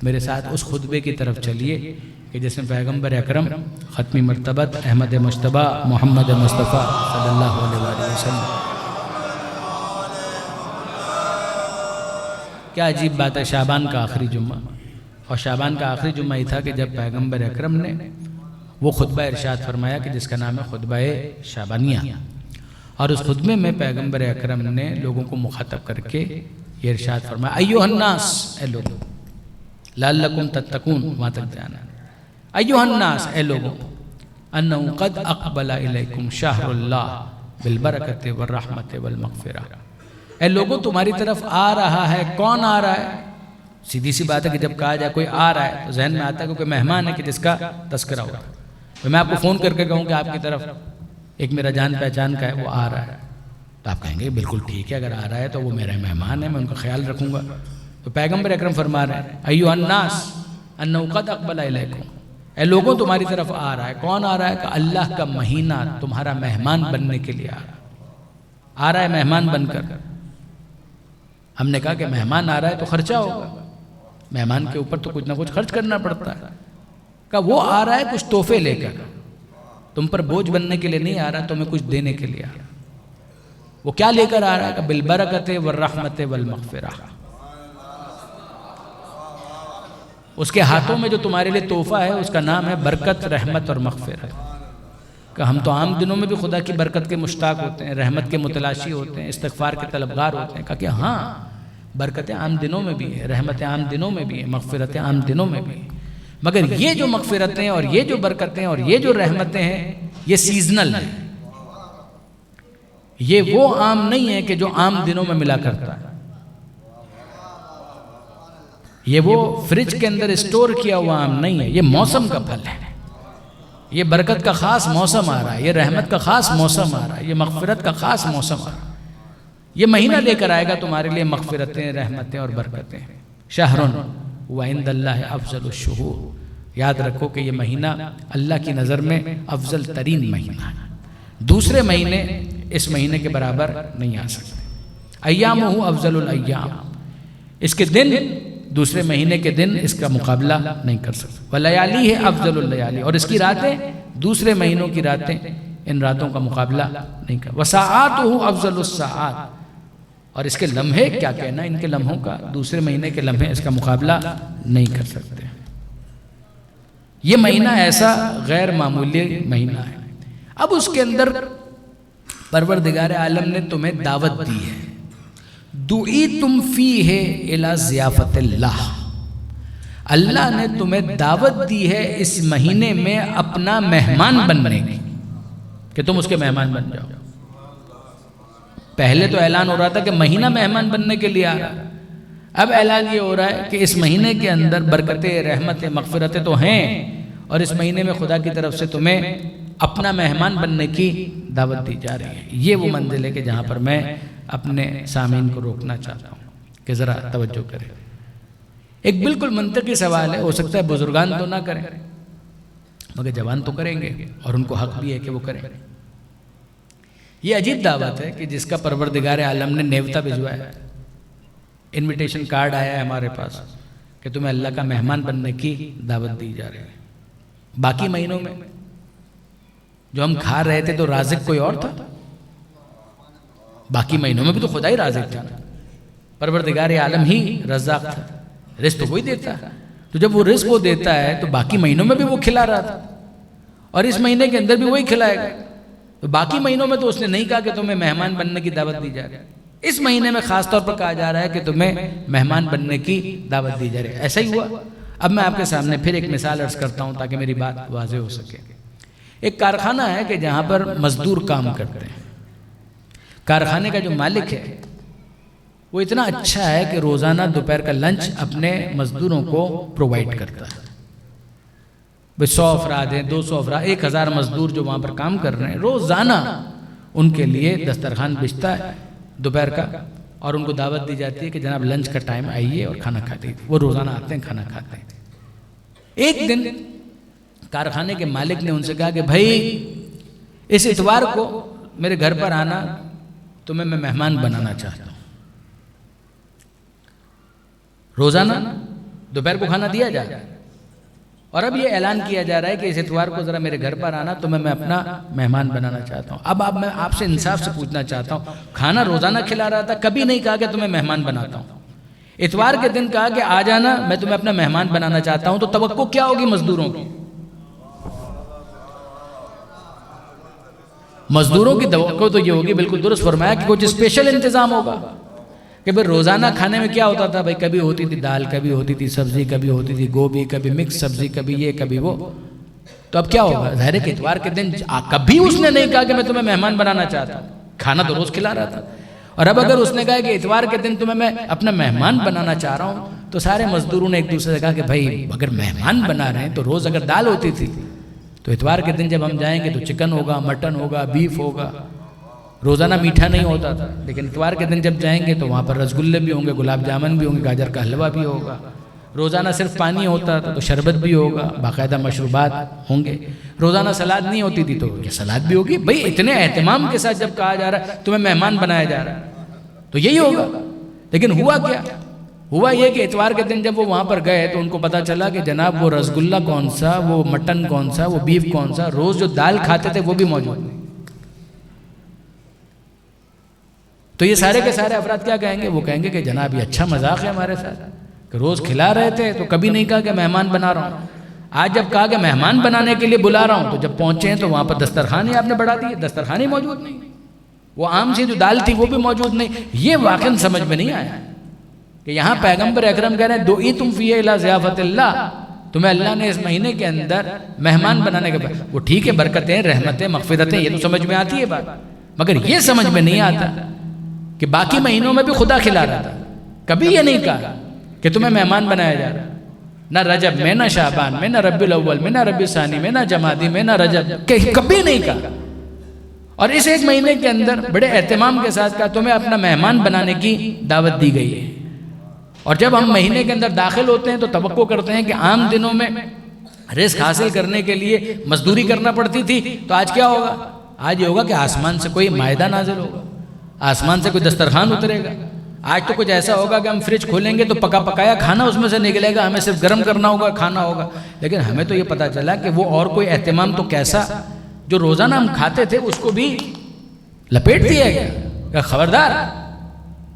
میرے ساتھ اس خطبے کی طرف چلیے کہ جس میں پیغمبر اکرم ختمی مرتبت احمد مجتبی محمد مصطفیٰ صلی اللہ علیہ وآلہ وسلم، کیا عجیب بات ہے، شعبان کا آخری جمعہ، اور شعبان کا آخری جمعہ یہ تھا کہ جب پیغمبر اکرم نے وہ خطبہ ارشاد فرمایا کہ جس کا نام ہے خطبہ شعبانیہ، اور اس خطبے میں پیغمبر اکرم نے لوگوں کو مخاطب کر کے یہ ارشاد فرمایا ایھا الناس، اے لوگوں، لعلکم تتقون، وہاں تک جانا، ایھا الناس، اے لوگوں، انہ قد اقبل الیکم شہر اللہ بالبرکۃ والرحمۃ والمغفرہ، اے لوگوں تمہاری طرف آ رہا ہے، کون آ رہا ہے؟ سیدھی سی بات ہے کہ جب کہا جائے کوئی آ رہا ہے تو ذہن میں آتا ہے کہ کوئی مہمان ہے کہ جس کا تذکرہ ہوگا، تو میں آپ کو فون کر کے کہوں کہ آپ کی طرف ایک میرا جان پہچان کا ہے وہ آ رہا ہے، تو آپ کہیں گے بالکل ٹھیک ہے، اگر آ رہا ہے تو وہ میرا مہمان ہے، میں ان کا خیال رکھوں گا۔ تو پیغمبر اکرم فرما رہے ہیں ایھا الناس انہ قد اقبل الیکم، اے لوگوں تمہاری طرف آ رہا ہے، کون آ رہا ہے؟ کہ اللہ کا مہینہ تمہارا مہمان بننے کے لیے آ رہا ہے مہمان بن کر۔ ہم نے کہا کہ مہمان آ رہا ہے تو خرچہ ہوگا، مہمان کے اوپر تو کچھ نہ کچھ خرچ کرنا پڑتا ہے، کہ وہ آ رہا ہے کچھ تحفے لے کر، تم پر بوجھ بننے کے لیے نہیں آ رہا، تمہیں کچھ دینے کے لیے آ رہا۔ وہ کیا لے کر آ رہا ہے؟ کہ بالبرکۃ والرحمۃ والمغفرہ، اس کے ہاتھوں میں جو تمہارے لیے تحفہ ہے اس کا نام ہے برکت، رحمت اور مغفرت۔ کہ ہم تو عام دنوں میں بھی خدا کی برکت کے مشتاق ہوتے ہیں، رحمت کے متلاشی ہوتے ہیں، استغفار کے طلبگار ہوتے ہیں، کہا کہ ہاں برکتیں عام دنوں میں بھی ہیں، رحمتیں عام دنوں میں بھی ہیں، مغفرتیں عام دنوں میں بھی ہیں، مگر یہ جو مغفرتیں اور یہ جو برکتیں اور یہ جو رحمتیں ہیں یہ سیزنل ہیں، یہ وہ عام نہیں ہے کہ جو عام دنوں میں ملا کرتا ہے، یہ وہ فریج کے اندر اسٹور کیا ہوا عام نہیں ہے، یہ موسم کا پھل ہے، یہ برکت کا خاص موسم آ رہا ہے، یہ رحمت کا خاص موسم آ رہا ہے، یہ مغفرت کا خاص موسم آ رہا ہے، یہ مہینہ لے کر آئے گا تمہارے لیے مغفرتیں، رحمتیں اور برکتیں۔ شہر وعند اللہ افضل الشہور، یاد رکھو کہ یہ مہینہ اللہ کی نظر میں افضل ترین مہینہ ہے، دوسرے مہینے اس مہینے کے برابر نہیں آ سکتے۔ ایامہ افضل الایام، اس کے دن دوسرے مہینے کے دن اس کا مقابلہ نہیں کر سکتے۔ ولیالی ہے افضل اللیالی، اور اس کی راتیں دوسرے مہینوں کی راتیں ان راتوں کا مقابلہ نہیں کر۔ وساعاتہ افضل الساعات، اور اس کے لمحے کیا کہنا ان کے لمحوں کا، دوسرے مہینے کے لمحے اس کا مقابلہ نہیں کر سکتے۔ یہ مہینہ ایسا غیر معمولی مہینہ ہے۔ اب اس کے اندر پروردگار عالم نے تمہیں دعوت دی ہے، دعیتم فیہ الی ضیافت اللہ، اللہ نے تمہیں دعوت دی ہے اس مہینے میں اپنا مہمان بننے کی، کہ تم اس کے مہمان بن جاؤ۔ پہلے تو اعلان ہو رہا تھا کہ مہینہ مہمان بننے کے لیے آ رہا ہے، اب اعلان یہ ہو رہا ہے کہ اس مہینے کے اندر برکتیں، رحمتیں، مغفرتیں تو ہیں، اور اس مہینے میں خدا کی طرف سے تمہیں اپنا مہمان بننے کی دعوت دی جا رہی ہے۔ یہ وہ منزل ہے کہ جہاں پر میں اپنے سامعین کو روکنا چاہتا ہوں کہ ذرا توجہ کریں۔ ایک بالکل منطقی سوال ہے، ہو سکتا ہے بزرگان تو نہ کریں مگر جوان تو کریں گے، اور ان کو حق بھی ہے کہ وہ کریں۔ یہ عجیب دعوت ہے کہ جس کا پروردگار عالم نے نیوتا بھجوایا ہے، انویٹیشن کارڈ آیا ہے ہمارے پاس کہ تمہیں اللہ کا مہمان بننے کی دعوت دی جا رہی ہے۔ باقی مہینوں میں جو ہم کھا رہے تھے تو رازق کوئی اور تھا، باقی مہینوں میں بھی تو خدا ہی رازق تھا، پروردگار عالم ہی رزاق تھا، رزق تو وہی دیتا ہے۔ تو جب وہ رزق وہ دیتا ہے تو باقی مہینوں میں بھی وہ کھلا رہا تھا، اور اس مہینے کے اندر بھی وہی کھلائے گا۔ تو باقی مہینوں میں تو اس نے نہیں کہا کہ تمہیں مہمان بننے کی دعوت دی جا رہی ہے، اس مہینے میں خاص طور پر کہا جا رہا ہے کہ تمہیں مہمان بننے کی دعوت دی جا رہی ہے۔ ایسا ہی ہوا۔ اب میں آپ کے سامنے پھر ایک مثال عرض کرتا ہوں تاکہ میری بات واضح ہو سکے۔ ایک کارخانہ ہے کہ جہاں پر مزدور کام کرتے ہیں، کارخانے کا جو مالک ہے وہ اتنا اچھا ہے کہ روزانہ دوپہر کا لنچ اپنے مزدوروں کو پرووائڈ کرتا ہے۔ 100 افراد ہیں، 200 افراد، 1000 مزدور جو وہاں پر کام کر رہے ہیں، روزانہ ان کے لیے دسترخوان بچتا ہے دوپہر کا، اور ان کو دعوت دی جاتی ہے کہ جناب لنچ کا ٹائم آئیے اور کھانا کھاتے ہیں۔ وہ روزانہ آتے ہیں، کھانا کھاتے ہیں۔ ایک دن کارخانے کے مالک نے ان سے کہا کہ بھائی اس اتوار کو میرے گھر پر آنا، تمہیں میں مہمان بنانا چاہتا ہوں۔ روزانہ دوپہر کو کھانا دیا جائے، اور اب یہ اعلان کیا جا رہا ہے کہ اس اتوار کو ذرا میرے گھر پر آنا، تمہیں میں اپنا مہمان بنانا چاہتا ہوں۔ اب میں آپ سے انصاف سے پوچھنا چاہتا ہوں، کھانا روزانہ کھلا رہا تھا، کبھی نہیں کہا کہ تمہیں مہمان بناتا ہوں، اتوار کے دن کہا کہ آ جانا، میں تمہیں اپنا مہمان بنانا چاہتا ہوں، تو توقع کیا ہوگی مزدوروں کی؟ مزدوروں کی توقع تو یہ ہوگی، بالکل درست فرمایا، کہ کچھ اسپیشل انتظام ہوگا کہ بھئی روزانہ کھانے میں کیا ہوتا تھا بھائی، کبھی ہوتی تھی دال، کبھی ہوتی تھی سبزی، کبھی ہوتی تھی گوبھی، کبھی مکس سبزی، کبھی یہ کبھی وہ۔ تو اب کیا ہوگا؟ ظاہر ہے کہ اتوار کے دن کبھی اس نے نہیں کہا کہ میں تمہیں مہمان بنانا چاہتا ہوں، کھانا تو روز کھلا رہا تھا۔ اور اب اگر اس نے کہا کہ اتوار کے دن تمہیں میں اپنا مہمان بنانا چاہ رہا ہوں، تو سارے مزدوروں نے ایک دوسرے سے کہا کہ بھائی اگر مہمان بنا رہے ہیں تو روز اگر دال ہوتی تھی تو اتوار کے دن جب ہم جائیں گے تو چکن ہوگا، مٹن ہوگا، بیف ہوگا، روزانہ میٹھا نہیں ہوتا تھا، لیکن اتوار کے دن جب جائیں گے تو وہاں پر رسگلے بھی ہوں گے، گلاب جامن بھی ہوں گے، گاجر کا حلوہ بھی ہوگا، روزانہ صرف پانی ہوتا تھا تو شربت بھی ہوگا، باقاعدہ مشروبات ہوں گے، روزانہ سلاد نہیں ہوتی تھی تو یہ سلاد بھی ہوگی۔ بھئی اتنے اہتمام کے ساتھ جب کہا جا رہا ہے تمہیں مہمان بنایا جا رہا ہے تو یہی ہوگا۔ لیکن ہوا کیا؟ ہوا یہ کہ اتوار کے دن جب وہ وہاں پر گئے تو ان کو پتا چلا کہ جناب وہ رسگلہ کون سا، وہ مٹن کون سا، وہ بیف کون سا، روز جو دال کھاتے تھے وہ بھی موجود نہیں۔ تو یہ سارے کے سارے افراد کیا کہیں گے؟ وہ کہیں گے کہ جناب یہ اچھا مذاق ہے ہمارے ساتھ کہ روز کھلا رہے تھے تو کبھی نہیں کہا کہ مہمان بنا رہا ہوں، آج جب کہا کہ مہمان بنانے کے لیے بلا رہا ہوں تو جب پہنچے ہیں تو وہاں پر دسترخوان ہی آپ نے بڑھا دی، دسترخوان ہی موجود نہیں، وہ عام سی جو دال تھی وہ بھی موجود نہیں۔ یہ واقعا سمجھ میں نہیں آیا کہ یہاں پیغمبر اکرم کہہ رہے ہیں دعیتم فیہ الی ضیافت اللہ، تمہیں اللہ نے اس مہینے کے اندر مہمان بنانے کے بعد، وہ ٹھیک ہے برکتیں، رحمتیں، مغفرتیں، یہ تو سمجھ میں آتی ہے بات، مگر یہ سمجھ میں نہیں آتا کہ باقی مہینوں میں بھی خدا کھلا رہا تھا، کبھی یہ نہیں کہا کہ تمہیں مہمان بنایا جا رہا، نہ رجب میں، نہ شعبان میں، نہ ربیع الاول میں، نہ ربیع ثانی میں، نہ جمادی میں، نہ رجب، کبھی نہیں کہا۔ اور اس ایک مہینے کے اندر بڑے اہتمام کے ساتھ کہا تمہیں اپنا مہمان بنانے کی دعوت دی گئی ہے۔ اور جب ہم مہینے کے اندر داخل ہوتے ہیں تو توقع کرتے ہیں کہ عام دنوں میں رزق حاصل کرنے کے لیے مزدوری کرنا پڑتی تھی، تو آج کیا ہوگا؟ آج یہ ہوگا کہ آسمان سے کوئی مائدہ نازل ہوگا، آسمان سے کوئی دسترخوان اترے گا۔ آج تو کچھ ایسا ہوگا کہ ہم فریج کھولیں گے تو پکا پکایا کھانا اس میں سے نکلے گا، ہمیں صرف گرم کرنا ہوگا، کھانا ہوگا۔ لیکن ہمیں تو یہ پتہ چلا کہ وہ اور کوئی اہتمام تو کیسا جو روزانہ ہم کھاتے تھے اس کو بھی لپیٹ دیا گیا کہ خبردار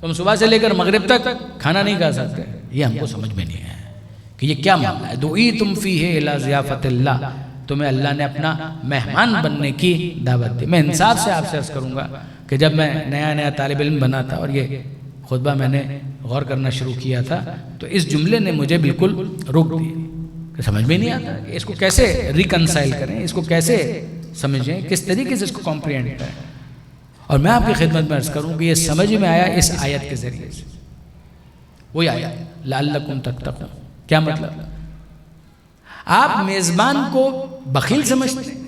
تم صبح سے لے کر مغرب تک کھانا نہیں کھا سکتے۔ یہ ہم کو سمجھ میں نہیں آیا کہ یہ کیا معاملہ ہے۔ دعیتم فیہ الی ضیافت اللہ، تمہیں اللہ نے اپنا مہمان بننے کی دعوت دی۔ میں انصاف سے آپ سے عرض کروں گا کہ جب میں نیا طالب علم بنا تھا اور یہ خطبہ میں نے غور کرنا شروع کیا تھا تو اس جملے نے مجھے بالکل روک دیا کہ سمجھ میں نہیں آتا کہ اس کو کیسے ریکنسائل کریں، اس کو کیسے سمجھیں، کس طریقے سے اس کو کمپریہنڈ کریں۔ اور میں آپ کی خدمت میں عرض کروں کہ یہ سمجھ میں آیا اس آیت کے ذریعے سے، وہی آیت لعلکم تتقون۔ کیا مطلب؟ آپ میزبان کو بخیل سمجھتے ہیں؟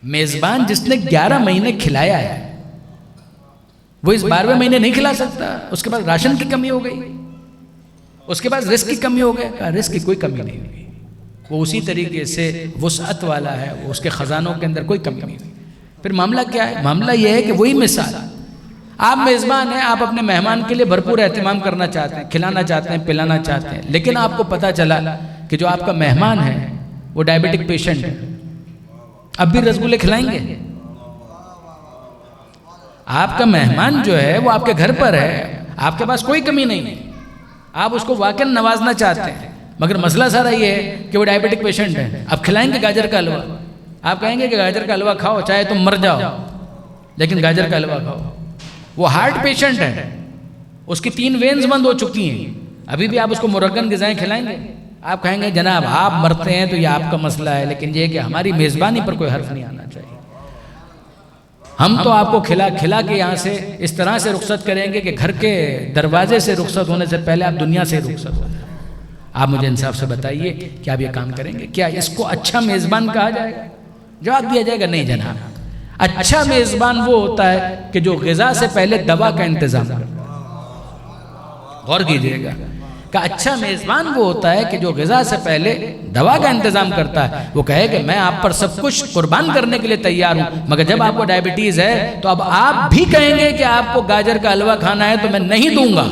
میزبان جس نے 11 مہینے کھلایا ہے وہ اس 12ویں مہینے نہیں کھلا سکتا؟ اس کے پاس راشن کی کمی ہو گئی، اس کے پاس رزق کی کمی ہو گئی؟ رزق کی کوئی کمی نہیں ہوئی، وہ اسی طریقے سے وسعت والا ہے، وہ اس کے خزانوں کے اندر کوئی کمی نہیں ہوئی۔ پھر معاملہ کیا ہے؟ معاملہ یہ ہے کہ وہی مثال، آپ میزبان ہیں، آپ اپنے مہمان کے لیے بھرپور اہتمام کرنا چاہتے ہیں، کھلانا چاہتے ہیں، پلانا چاہتے ہیں، لیکن آپ کو پتہ چلا کہ جو آپ کا مہمان ہے وہ ڈائبٹک پیشنٹ ہے، اب بھی رسگلے کھلائیں گے؟ آپ کا مہمان جو ہے وہ آپ کے گھر پر ہے، آپ کے پاس کوئی کمی نہیں ہے، آپ اس کو واقعا نوازنا چاہتے ہیں، مگر مسئلہ سارا یہ ہے کہ وہ ڈائبٹک پیشنٹ ہے۔ اب کھلائیں گے گاجر کا حلوہ؟ آپ کہیں گے کہ گاجر کا حلوہ کھاؤ چاہے تم مر جاؤ لیکن گاجر کا حلوہ کھاؤ۔ وہ ہارٹ پیشنٹ ہے، اس کی 3 وینز بند ہو چکی ہیں، ابھی بھی آپ اس کو مرغن غذائیں کھلائیں گے؟ آپ کہیں گے جناب آپ مرتے ہیں تو یہ آپ کا مسئلہ ہے، لیکن یہ کہ ہماری میزبانی پر کوئی حرف نہیں آنا چاہیے۔ ہم تو آپ کو کھلا کے یہاں سے اس طرح سے رخصت کریں گے کہ گھر کے دروازے سے رخصت ہونے سے پہلے آپ دنیا سے رخصت ہو جائیں۔ آپ مجھے انصاف سے بتائیے کہ آپ یہ کام کریں گے؟ کیا اس کو اچھا میزبان کہا جائے گا؟ جواب دیا جائے گا نہیں جناب، اچھا میزبان وہ ہوتا ہے کہ جو غذا سے پہلے دوا کا انتظام کرتا ہے۔ غور کیجئے گا کہ اچھا میزبان وہ ہوتا ہے کہ جو غذا سے پہلے دوا کا انتظام کرتا ہے، وہ کہے کہ میں آپ پر سب کچھ قربان کرنے کے لیے تیار ہوں، مگر جب آپ کو ڈائبٹیز ہے تو اب آپ بھی کہیں گے کہ آپ کو گاجر کا حلوہ کھانا ہے تو میں نہیں دوں گا،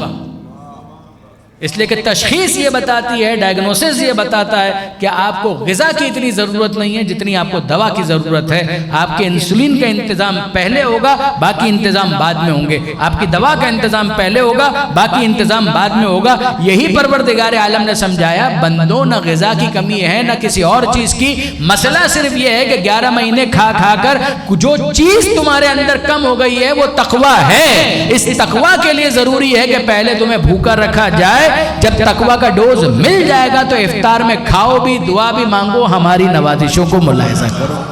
اس لیے کہ تشخیص یہ بتاتی ہے، ڈائگنوسس یہ بتاتا ہے کہ آپ کو غذا کی اتنی ضرورت نہیں ہے جتنی آپ کو دوا کی ضرورت ہے۔ آپ کے انسولین کا انتظام پہلے ہوگا، باقی انتظام بعد میں ہوں گے، آپ کی دوا کا انتظام پہلے ہوگا، باقی انتظام بعد میں ہوگا۔ یہی پروردگار عالم نے سمجھایا بندوں نہ غذا کی کمی ہے نہ کسی اور چیز کی، مسئلہ صرف یہ ہے کہ 11 مہینے کھا کر جو چیز تمہارے اندر کم ہو گئی ہے وہ تقویٰ ہے۔ اس تقویٰ کے لیے ضروری ہے کہ پہلے تمہیں بھوکا رکھا جائے، جب تقویٰ کا ڈوز مل جائے گا تو افطار میں کھاؤ بھی، دعا بھی مانگو، ہماری نوازشوں کو ملاحظہ کرو۔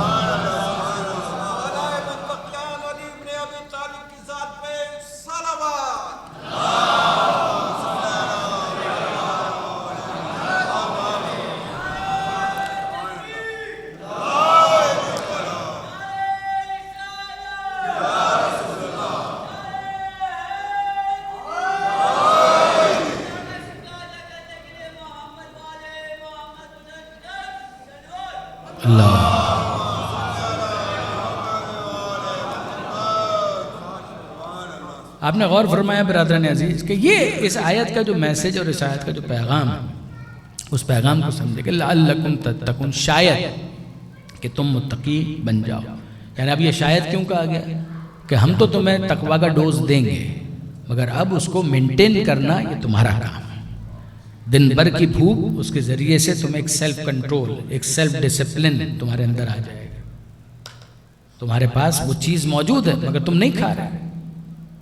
آپ نے غور فرمایا برادران عزیز کہ یہ اس آیت کا جو میسج اور اس آیت کا جو پیغام ہے، اس پیغام کو سمجھے کہ لعلکم تتقون، شاید کہ تم متقی بن جاؤ۔ یعنی اب یہ شاید کیوں کہا گیا کہ ہم تو تمہیں تقویٰ کا ڈوز دیں گے مگر اب اس کو مینٹین کرنا یہ تمہارا کام ہے۔ دن بھر کی بھوک، اس کے ذریعے سے تمہیں ایک سیلف کنٹرول، ایک سیلف ڈسپلن تمہارے اندر آ جائے گا۔ تمہارے پاس وہ چیز موجود ہے مگر تم نہیں کھا رہے،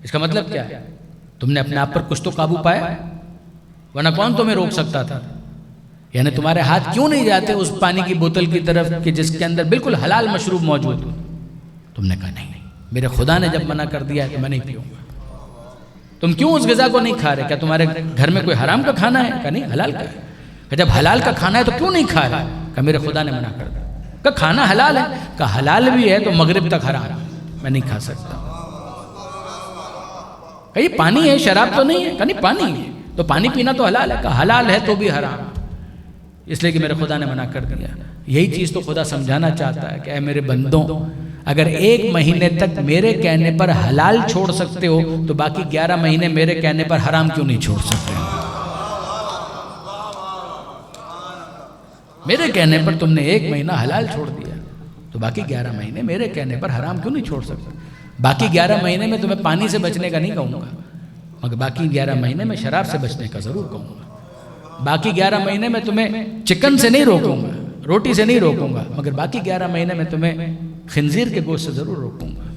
اس کا مطلب کیا ہے؟ تم نے اپنے آپ پر کچھ تو قابو پایا، ورنہ کون تمہیں روک سکتا تھا؟ یعنی تمہارے ہاتھ کیوں نہیں جاتے اس پانی کی بوتل کی طرف کہ جس کے اندر بالکل حلال مشروب موجود ہو؟ تم نے کہا نہیں، میرے خدا نے جب منع کر دیا ہے تو میں نہیں پیوں گا۔ تم کیوں اس غذا کو نہیں کھا رہے؟ کیا تمہارے گھر میں کوئی حرام کا کھانا ہے؟ کہا نہیں، حلال کا ہے۔ کہ جب حلال کا کھانا ہے تو کیوں نہیں کھا رہے؟ کہ میرے خدا نے منع کر دیا۔ کہ کھانا حلال ہے؟ کہ حلال بھی ہے تو مغرب تک حرام ہے، میں نہیں کھا سکتا۔ کہ یہ پانی ہے، شراب تو نہیں ہے؟ کہ نہیں، پانی ہے تو پانی پینا تو حلال ہے۔ کہ حلال ہے تو بھی حرام، اس لیے کہ میرے خدا نے منع کر دیا۔ یہی چیز تو خدا سمجھانا چاہتا ہے کہ اے میرے بندوں، اگر 1 مہینے تک میرے کہنے پر حلال چھوڑ سکتے ہو تو باقی 11 مہینے میرے کہنے پر حرام کیوں نہیں چھوڑ سکتے؟ میرے کہنے پر تم نے 1 مہینہ حلال چھوڑ دیا تو باقی 11 مہینے میرے کہنے پر حرام کیوں نہیں چھوڑ سکتے؟ باقی 11 مہینے میں تمہیں پانی سے بچنے کا نہیں کہوں گا، مگر باقی 11 مہینے میں شراب سے بچنے کا ضرور کہوں گا۔ باقی 11 مہینے میں تمہیں چکن سے نہیں روکوں گا، روٹی سے نہیں روکوں گا مگر باقی 11 مہینے میں تمہیں خنزیر کے گوشت سے ضرور روکوں گا۔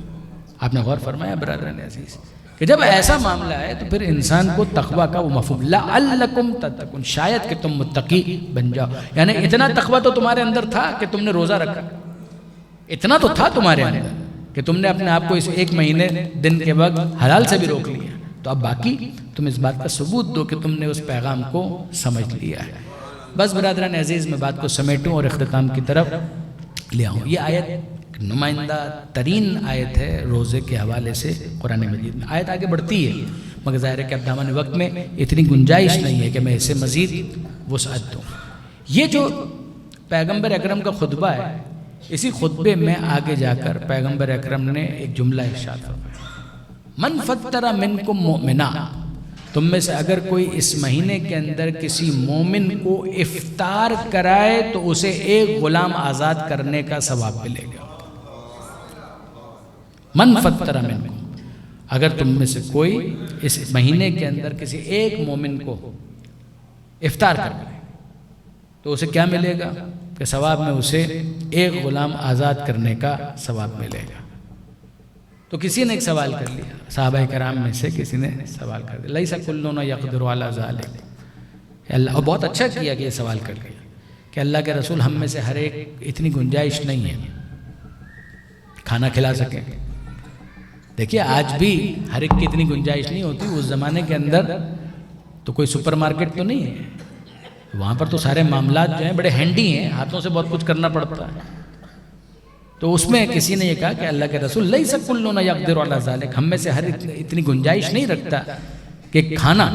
آپ نے غور فرمایا برادران عزیز کہ جب ایسا معاملہ ہے تو پھر انسان کو تقوی کا وہ مفہوم لعلکم تتقون، شاید کہ تم متقی بن جاؤ، یعنی اتنا تقوی تو تمہارے اندر تھا کہ تم نے روزہ رکھا، اتنا تو تھا تمہارے اندر کہ تم نے اپنے آپ کو اس 1 مہینے دن کے وقت حلال سے بھی روک لیا، تو اب باقی تم اس بات کا ثبوت دو کہ تم نے اس پیغام کو سمجھ لیا ہے۔ بس برادران عزیز میں بات کو سمیٹوں اور اختتام کی طرف لے آؤں۔ یہ آیت نمائندہ ترین آیت ہے روزے کے حوالے سے قرآن مجید میں۔ آیت آگے بڑھتی ہے مگر ظاہر ہے کہ اب دامن وقت میں اتنی گنجائش نہیں ہے کہ میں اسے مزید وسعت دوں۔ یہ جو پیغمبر اکرم کا خطبہ ہے، اسی خطبے میں آگے جا کر پیغمبر اکرم نے ایک جملہ ارشاد فرمایا، من فطر منکم مؤمنا، تم میں سے اگر کوئی اس مہینے کے اندر کسی مومن کو افطار کرائے تو اسے ایک غلام آزاد کرنے کا ثواب ملے گا۔ من فطر منکم، اگر تم میں سے کوئی اس مہینے کے اندر کسی ایک مومن کو افطار کرائے تو اسے کیا ملے گا کہ ثواب میں اسے ایک غلام آزاد کرنے کا ثواب ملے گا۔ تو کسی نے ایک سوال کر لیا، صحابہ کرام میں سے کسی نے سوال کر دیا، لیس کلنا یقدر علی ذلک، اللہ، اور بہت اچھا کیا کہ یہ سوال کر لیا کہ اللہ کے رسول ہم میں سے ہر ایک اتنی گنجائش نہیں ہے کھانا کھلا سکیں۔ دیکھیے آج بھی ہر ایک کی اتنی گنجائش نہیں ہوتی، اس زمانے کے اندر تو کوئی سپر مارکیٹ تو نہیں ہے، وہاں پر تو سارے معاملات جو ہیں بڑے ہینڈی ہیں، ہاتھوں سے بہت کچھ کرنا پڑتا ہے۔ تو اس میں کسی نے یہ کہا کہ اللہ کے رسول لیس کلنا یقدر علی ذلک، ہم میں سے ہر اتنی گنجائش نہیں رکھتا کہ کھانا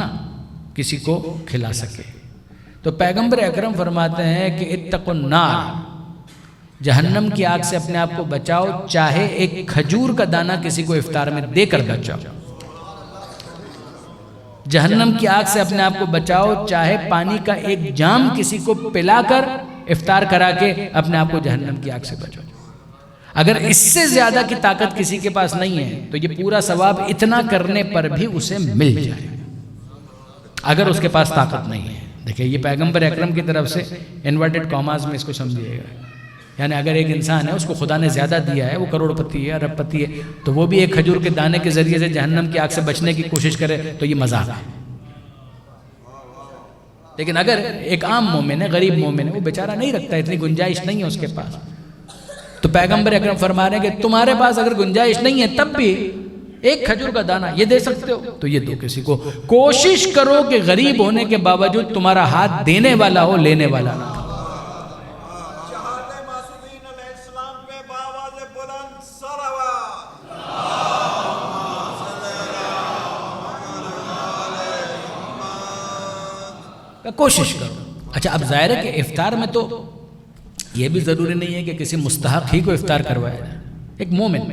کسی کو کھلا سکے۔ تو پیغمبر اکرم فرماتے ہیں کہ اتقوا النار، جہنم کی آگ سے اپنے آپ کو بچاؤ، چاہے ایک کھجور کا دانہ کسی کو افطار میں دے کر بچاؤ۔ جہنم کی آگ سے اپنے آپ کو بچاؤ، چاہے پانی کا ایک جام کسی کو پلا کر افطار کرا کے اپنے آپ کو جہنم کی آگ سے بچاؤ۔ اگر اس سے زیادہ کی طاقت کسی کے پاس نہیں ہے تو یہ پورا ثواب اتنا کرنے پر بھی اسے مل جائے اگر اس کے پاس طاقت نہیں ہے۔ دیکھیں یہ پیغمبر اکرم کی طرف سے انورٹڈ کاماز میں اس کو سمجھیے گا، یعنی اگر ایک انسان ہے اس کو خدا نے زیادہ دیا ہے، وہ کروڑ پتی ہے، ارب پتی ہے، تو وہ بھی ایک کھجور کے دانے کے ذریعے سے جہنم کی آگ سے بچنے کی کوشش کرے تو یہ مذاق ہے۔ لیکن اگر ایک عام مومن ہے، غریب مومن ہے، وہ بیچارہ نہیں رکھتا، اتنی گنجائش نہیں ہے اس کے پاس، تو پیغمبر اکرم فرما رہے ہیں کہ تمہارے پاس اگر گنجائش نہیں ہے تب بھی ایک کھجور کا دانہ یہ دے سکتے ہو تو یہ دو کسی کو۔ کوشش کرو کہ غریب ہونے کے باوجود تمہارا ہاتھ دینے والا ہو، لینے والا نہ۔ کوشش کرو۔ اچھا اب ظاہر ہے کہ افطار میں تو یہ بھی ضروری نہیں ہے کہ کسی مستحق ہی کو افطار کروایا جائے، ایک مومن،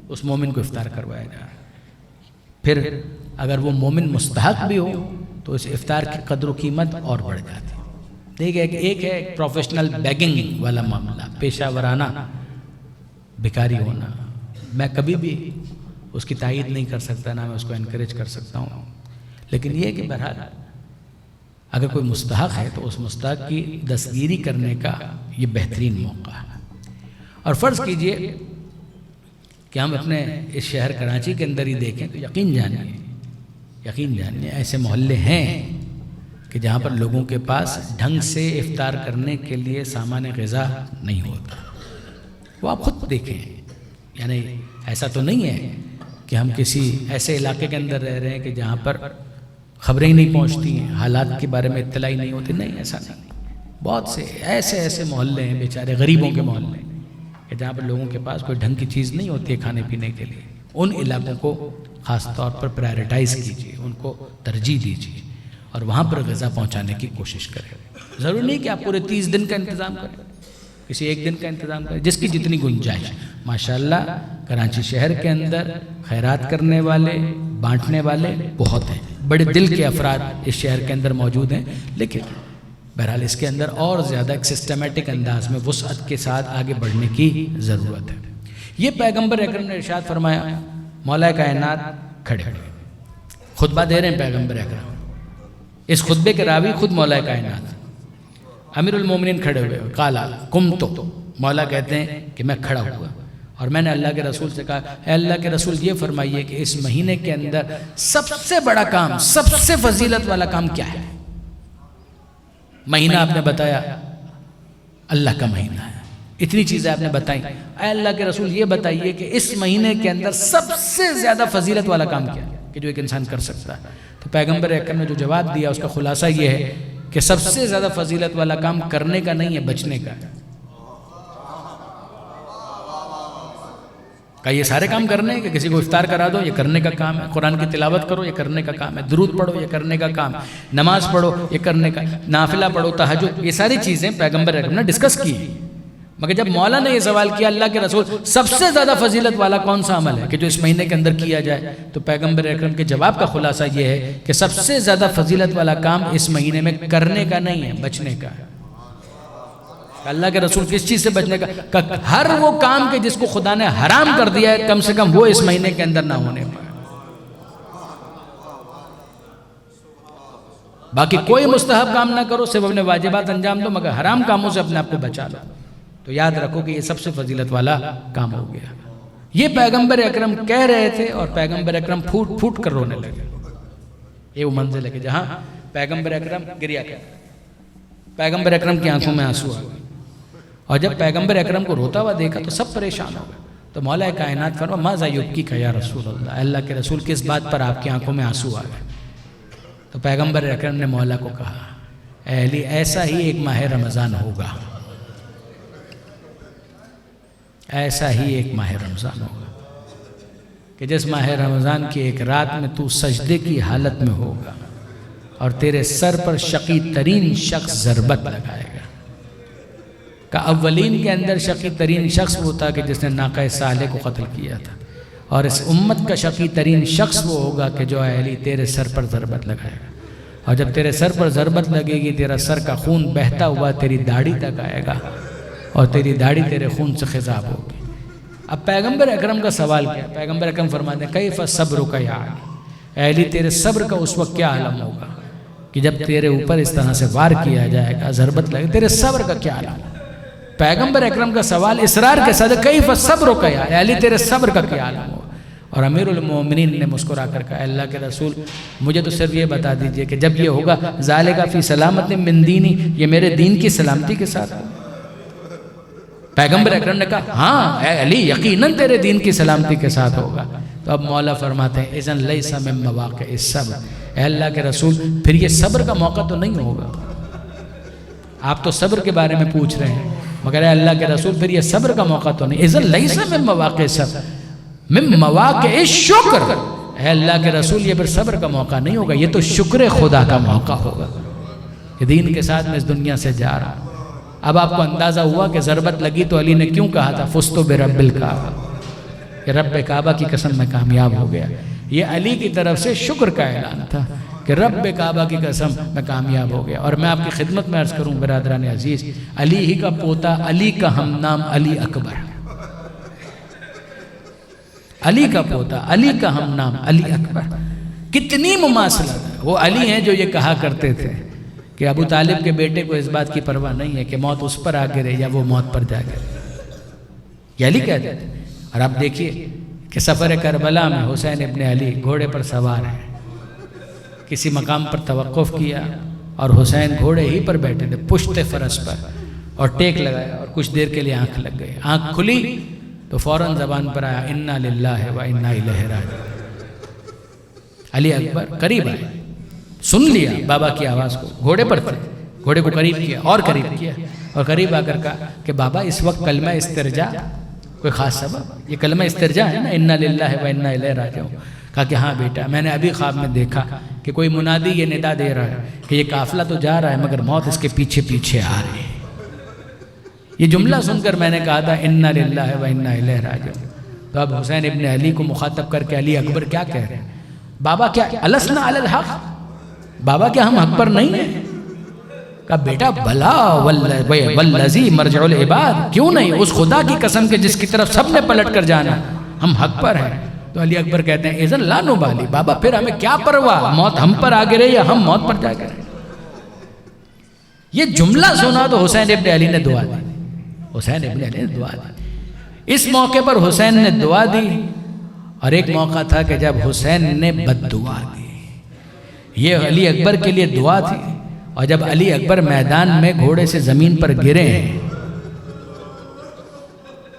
اس مومن کو افطار کروایا جائے۔ پھر اگر وہ مومن مستحق بھی ہو تو اس افطار کی قدر و قیمت اور بڑھ جاتی ہے۔ دیکھیں ایک ہے پروفیشنل بیگنگ والا معاملہ، پیشہ ورانہ بھکاری ہونا، میں کبھی بھی اس کی تائید نہیں کر سکتا، نہ میں اس کو انکریج کر سکتا ہوں، لیکن یہ کہ بہرحال اگر کوئی مستحق ہے تو اس مستحق کی دستگیری کرنے کا یہ بہترین موقع ہے۔ اور فرض کیجئے کہ ہم اپنے اس شہر کراچی کے اندر ہی دیکھیں تو یقین جانیے ایسے محلے ہیں کہ جہاں پر لوگوں کے پاس ڈھنگ سے افطار کرنے کے لیے سامان غذا نہیں ہوتا۔ وہ آپ خود دیکھیں، یعنی ایسا تو نہیں ہے کہ ہم کسی ایسے علاقے کے اندر رہ رہے ہیں کہ جہاں پر خبریں ہی نہیں پہنچتی ہیں، حالات کے بارے میں اطلاع ہی نہیں ہوتی، نہیں ایسا نہیں۔ بہت سے ایسے محلے ہیں بیچارے غریبوں کے محلے کہ جہاں پر لوگوں کے پاس کوئی ڈھنگ کی چیز نہیں ہوتی ہے کھانے پینے کے لیے۔ ان علاقوں کو خاص طور پر پرائرٹائز کیجیے، ان کو ترجیح دیجیے اور وہاں پر غذا پہنچانے کی کوشش کریں۔ ضروری نہیں کہ آپ پورے 30 دن کا انتظام کریں، کسی ایک دن کا انتظام کریں، جس کی جتنی گنجائش۔ ماشاءاللہ کراچی شہر کے اندر خیرات کرنے والے، بانٹنے والے بہت ہیں، بڑے دل کے افراد اس شہر کے اندر موجود ہیں، لیکن بہرحال اس کے اندر اور زیادہ ایک سسٹمیٹک انداز میں وسعت کے ساتھ آگے بڑھنے کی ضرورت ہے۔ یہ پیغمبر اکرم نے ارشاد فرمایا، مولا کائنات کھڑے خطبہ دے رہے ہیں پیغمبر اکرم، اس خطبے کے راوی خود مولا کائنات، امیر المومنین کھڑے ہوئے، قالا قمت، مولا کہتے ہیں کہ میں کھڑا ہوا اور میں نے اللہ کے رسول سے کہا اے اللہ کے رسول یہ فرمائیے کہ اس مہینے کے اندر سب سے بڑا کام، سب سے فضیلت والا کام کیا ہے؟ مہینہ آپ نے بتایا اللہ کا مہینہ ہے، اتنی چیزیں آپ نے بتائیں، اے اللہ کے رسول یہ بتائیے کہ اس مہینے کے اندر سب سے زیادہ فضیلت والا کام کیا ہے کہ جو ایک انسان کر سکتا ہے؟ تو پیغمبر اکرم نے جو جواب دیا اس کا خلاصہ یہ ہے کہ سب سے زیادہ فضیلت والا کام کرنے کا نہیں ہے، بچنے کا ہے۔ کہ یہ سارے کام کرنے ہیں کہ کسی کو افطار کرا دو، یہ کرنے کا کام ہے، قرآن کی تلاوت کرو، یہ کرنے کا کام ہے، درود پڑھو، یہ کرنے کا کام ہے، نماز پڑھو، یہ کرنے کا، نافلہ پڑھو، تہجد، یہ ساری چیزیں پیغمبر اکرم نے ڈسکس کی۔ مگر جب مولا نے یہ سوال کیا اللہ کے رسول سب سے زیادہ فضیلت والا کون سا عمل ہے کہ جو اس مہینے کے اندر کیا جائے، تو پیغمبر اکرم کے جواب کا خلاصہ یہ ہے کہ سب سے زیادہ فضیلت والا کام اس مہینے میں کرنے کا نہیں ہے، بچنے کا ہے۔ اللہ کے رسول کس چیز سے بچنے کا؟ ہر وہ کام کے جس کو خدا نے حرام کر دیا ہے کم سے کم وہ اس مہینے کے اندر نہ ہونے پائے۔ باقی کوئی مستحب کام نہ کرو، صرف اپنے واجبات انجام دو، مگر حرام کاموں سے اپنے آپ کو بچا لو۔ تو یاد رکھو کہ یہ سب سے فضیلت والا کام ہو گیا۔ یہ پیغمبر اکرم کہہ رہے تھے اور پیغمبر اکرم پھوٹ پھوٹ کر رونے لگے۔ یہ وہ منزل ہے کہ جہاں پیغمبر اکرم گریا کر، پیغمبر اکرم کی آنکھوں میں آنسو آ گئے، اور جب پیغمبر اکرم کو روتا ہوا دیکھا تو سب پریشان ہو گئے۔ تو مولا کائنات فرما ماذا یبکی یا رسول اللہ، اللہ کے رسول کس بات پر آپ کی آنکھوں میں آنسو آ گئے؟ تو پیغمبر اکرم نے مولا کو کہا اے علی ایسا ہی ایک ماہ رمضان ہوگا، ایسا ہی ایک ماہ رمضان ہوگا کہ جس ماہ رمضان کی ایک رات میں تو سجدے کی حالت میں ہوگا اور تیرے سر پر شقی ترین شخص ضربت لگائے گا۔ کہ اولین کے اندر شقی ترین شخص وہ تھا کہ جس نے ناقہ صالح کو قتل کیا تھا، اور اس امت کا شقی ترین شخص وہ ہوگا کہ جو اے علی تیرے سر پر ضربت لگائے گا، اور جب تیرے سر پر ضربت لگے گی تیرا سر کا خون بہتا ہوا تیری داڑھی تک آئے گا اور تیری داڑھی تیرے خون سے خضاب ہوگی۔ اب پیغمبر اکرم کا سوال کیا؟ پیغمبر اکرم فرماتے ہیں کیف صبرک یا علی، اے علی تیرے صبر کا اس وقت کیا عالم ہوگا کہ جب تیرے اوپر اس طرح سے وار کیا جائے گا، ضربت لگے، تیرے صبر کا کیا عالم ہوگا؟ پیغمبر اکرم کا سوال اصرار کے ساتھ کیف صبرک یا علی تیرے صبر کا کیا عالم ہوگا؟ اور امیر المومنین نے مسکرا کر کہا اللہ کے رسول مجھے تو صرف یہ بتا دیجئے کہ جب یہ ہوگا ذالک فی سلامت من دینی، یہ میرے دین کی سلامتی کے ساتھ ہوگا۔ پیغمبر اکرم نے کہا ہاں اے علی یقیناً تیرے دین کی سلامتی کے ساتھ ہوگا۔ تو اب مولا فرماتے ہیں اذن لیس من مواقع الصبر، اے اللہ کے رسول پھر یہ صبر کا موقع تو نہیں ہوگا۔ آپ تو صبر کے بارے میں پوچھ رہے ہیں مگر اے اللہ کے رسول پھر یہ صبر کا موقع تو نہیں۔ اذن لیس من مواقع الصبر من مواقع الشکر، اے اللہ کے رسول یہ پھر صبر کا موقع نہیں ہوگا، یہ تو شکر خدا کا موقع ہوگا کہ دین کے ساتھ میں اس دنیا سے جا رہا ہوں۔ اب آپ کو اندازہ ہوا کہ ضربت لگی تو علی نے کیوں کہا تھا فزت برب الکعبہ، کہ رب کعبہ کی قسم میں کامیاب ہو گیا۔ یہ علی کی طرف سے شکر کا اعلان تھا کہ رب کعبہ کی قسم میں کامیاب ہو گیا۔ اور میں آپ کی خدمت میں عرض کروں برادران عزیز، علی ہی کا پوتا، علی کا ہم نام علی اکبر، علی کا پوتا، علی کا ہم نام علی اکبر، کتنی مماثلت ہے۔ وہ علی ہیں جو یہ کہا کرتے تھے کہ ابو طالب کے بیٹے کو اس بات کی پرواہ نہیں ہے کہ موت اس پر آ گرے یا وہ موت پر جا گرے، یہ علی کہتے تھے۔ اور آپ دیکھیے کہ سفر کربلا میں حسین ابن علی گھوڑے پر سوار ہیں، کسی مقام پر توقف کیا اور حسین گھوڑے ہی پر بیٹھے تھے پشت فرس پر، اور ٹیک لگایا اور کچھ دیر کے لیے آنکھ لگ گئی۔ آنکھ کھلی تو فوراً زبان پر آیا انا للہ و انا الیہ راجعون۔ علی اکبر قریب آئے، سن لیا بابا کی آواز کو، گھوڑے پر تھے، گھوڑے کو قریب کیا اور قریب کیا، اور قریب آ کر کہا کہ بابا اس وقت کلمہ استرجاع کوئی خاص سبب؟ یہ کلمہ استرجاع ہے نا انا للہ و انا الیہ راجعون۔ کہا کہ ہاں بیٹا میں نے ابھی خواب میں دیکھا کہ کوئی منادی یہ ندا دے رہا ہے کہ یہ قافلہ تو جا رہا ہے مگر موت اس کے پیچھے پیچھے آ رہی ہے۔ یہ جملہ سن کر میں نے کہا تھا انا للہ و انا الیہ راجعون۔ تو اب حسین ابن علی کو مخاطب کر کے علی اکبر کیا کہہ رہے ہیں؟ بابا کیا السنا علی الحق، بابا کیا ہم حق پر نہیں ہیں؟ کہا بیٹا بلا والذی مرجع العباد، کیوں نہیں، اس خدا کی قسم کے جس کی طرف سب نے پلٹ کر جانا، ہم حق پر ہیں۔ تو علی اکبر کہتے ہیں اذن لا نبالی، بابا پھر ہمیں کیا پرواہ، موت ہم پر آ گرے یا ہم موت پر جا گرے۔ یہ جملہ سنا تو حسین ابن علی نے دعا دی. حسین ابن علی نے دعا دی. اس موقع پر حسین نے دعا دی. اور ایک موقع تھا کہ جب حسین نے بد دعا دی. یہ علی اکبر کے لیے دعا تھی. اور جب علی اکبر میدان میں گھوڑے سے زمین پر گرے ہیں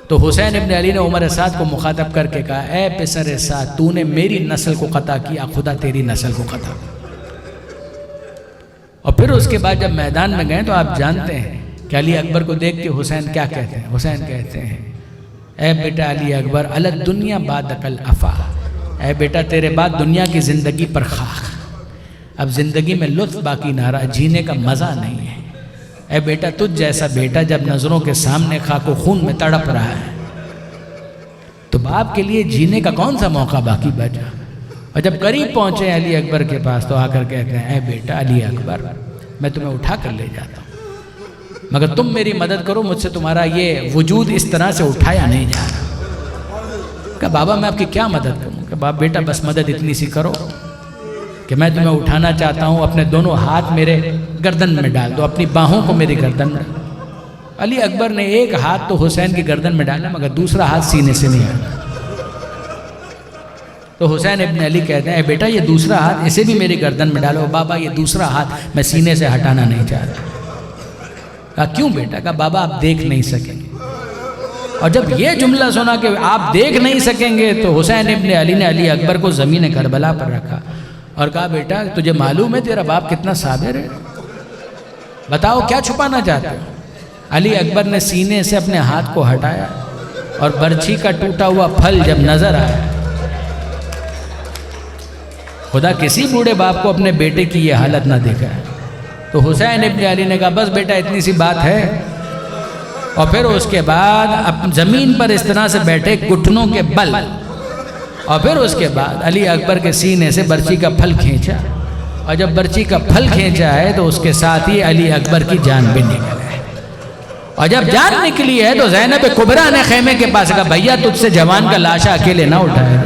تو حسین ابن علی نے عمر سعد کو مخاطب کر کے کہا اے پسر سعد تو نے میری نسل کو قطع کیا خدا تیری نسل کو قطع. اور پھر اس کے بعد جب میدان میں گئے تو آپ جانتے ہیں کہ علی اکبر کو دیکھ کے حسین کیا کہتے ہیں. حسین کہتے ہیں اے بیٹا علی اکبر علی الدنیا بعدک الافا. اے بیٹا تیرے بعد دنیا کی زندگی پر خاک. اب زندگی میں لطف باقی نہ رہا, جینے کا مزہ نہیں ہے. اے بیٹا تجھ جیسا بیٹا جب نظروں کے سامنے خاک و خون میں تڑپ رہا ہے تو باپ کے لیے جینے کا کون سا موقع باقی بچا. اور جب قریب پہنچے علی اکبر کے پاس تو آ کر کہتے ہیں اے بیٹا علی اکبر میں تمہیں اٹھا کر لے جاتا ہوں مگر تم میری مدد کرو, مجھ سے تمہارا یہ وجود اس طرح سے اٹھایا نہیں جا رہا. کہا بابا میں آپ کی کیا مدد کروں. کہ باپ بیٹا بس مدد اتنی سی کرو کہ میں تمہیں اٹھانا چاہتا ہوں, اپنے دونوں ہاتھ میرے گردن میں ڈال دو, اپنی باہوں کو میری گردن میں. علی اکبر نے ایک ہاتھ تو حسین کی گردن میں ڈالا مگر دوسرا ہاتھ سینے سے نہیں آیا. تو حسین ابن علی کہتے ہیں اے بیٹا یہ دوسرا ہاتھ اسے بھی میری گردن میں ڈالو. بابا یہ دوسرا ہاتھ میں سینے سے ہٹانا نہیں چاہتا. کہا کیوں بیٹا. کہا بابا آپ دیکھ نہیں سکیں گے. اور جب یہ جملہ سنا کہ آپ دیکھ نہیں سکیں گے تو حسین ابن علی نے علی اکبر کو زمین کربلا پر رکھا اور کہا بیٹا تجھے معلوم ہے تیرا باپ کتنا صابر ہے, بتاؤ کیا چھپانا چاہتے ہو. علی اکبر نے سینے سے اپنے ہاتھ کو ہٹایا اور برچھی کا ٹوٹا ہوا پھل جب نظر آیا, خدا کسی بوڑھے باپ کو اپنے بیٹے کی یہ حالت نہ دیکھا ہے. تو حسین ابن علی نے کہا بس بیٹا اتنی سی بات ہے. اور پھر اس کے بعد زمین پر اس طرح سے بیٹھے گھٹنوں کے بل, اور پھر اس کے بعد علی اکبر کے سینے سے برچی کا پھل کھینچا. اور جب برچی کا پھل کھینچا ہے تو اس کے ساتھ ہی علی اکبر کی جان بھی نکل ہے. اور جب جان نکلی ہے تو زینب کبریٰ نے خیمے کے پاس کہا بھیا تجھ سے جوان کا لاشا اکیلے نہ اٹھائے,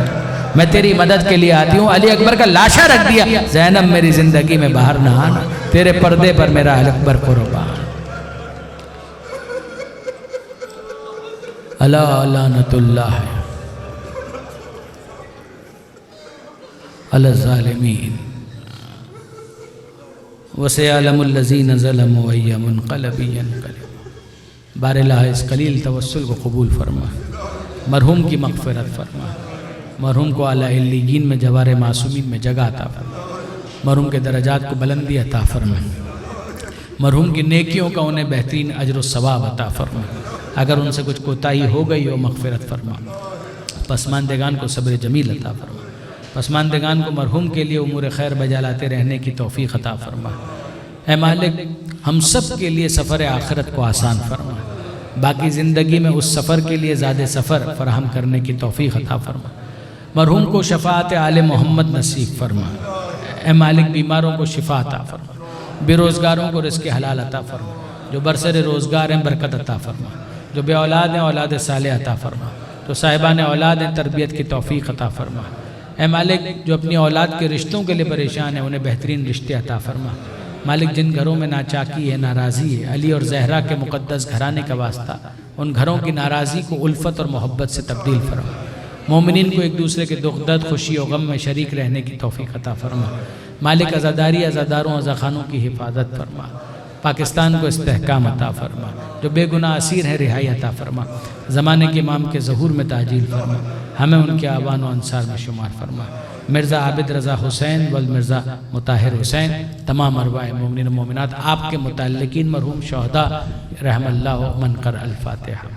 میں تیری مدد کے لیے آتی ہوں. علی اکبر کا لاشا رکھ دیا. زینب میری زندگی میں باہر نہ آنا, تیرے پردے پر میرا علی اکبر قربان. اللہ لعنت اللہ علی الظالمین وسيعلم الذين ظلموا أي منقلب ينقلب. بار الہ اس قلیل توسل کو قبول فرما, مرحوم کی مغفرت فرما, مرحوم کو اعلیٰ علیین میں جوار معصومین میں جگہ عطا فرما, مرحوم کے درجات کو بلندی عطا فرما, مرحوم کی نیکیوں کا انہیں بہترین اجر و ثواب عطا فرما. اگر ان سے کچھ کوتاہی ہو گئی ہو مغفرت فرما. پسماندگان کو صبر جمیل عطا فرما. پسماندگان کو مرحوم کے لیے امور خیر بجا لاتے رہنے کی توفیق عطا فرما. اے مالک ہم سب کے لیے سفر آخرت کو آسان فرما, باقی زندگی میں اس سفر کے لیے زیادہ سفر فراہم کرنے کی توفیق عطا فرما. مرحوم کو شفاعت آل محمد نصیب فرما. اے مالک بیماروں کو شفا عطا فرما, بے روزگاروں کو رزق حلال عطا فرما, جو برسر روزگار ہیں برکت عطا فرما, جو بے اولاد ہیں اولاد صالح عطا فرما, تو صاحبان اولاد ہیں تربیت کی توفیق عطا فرما. اے مالک جو اپنی اولاد کے رشتوں کے لیے پریشان ہیں انہیں بہترین رشتے عطا فرما. مالک جن گھروں میں ناچاکی ہے ناراضی ہے, علی اور زہرا کے مقدس گھرانے کا واسطہ ان گھروں کی ناراضی کو الفت اور محبت سے تبدیل فرما. مومنین کو ایک دوسرے کے دکھ درد خوشی و غم میں شریک رہنے کی توفیق عطا فرما. مالک عزاداری عزاداروں عزاخانوں کی حفاظت فرما. پاکستان کو استحکام عطا فرما. جو بے گناہ اسیر ہیں رہائی عطا فرما. زمانے کے امام کے ظہور میں تعجیل فرما. ہمیں ان کے آوان و انصار میں شمار فرما. مرزا عابد رضا حسین والمرزا مطہر حسین, تمام ارواح مومنین و مومنات, آپ کے متعلقین مرحوم شہداء رحم اللہ من قرأ الفاتحہ.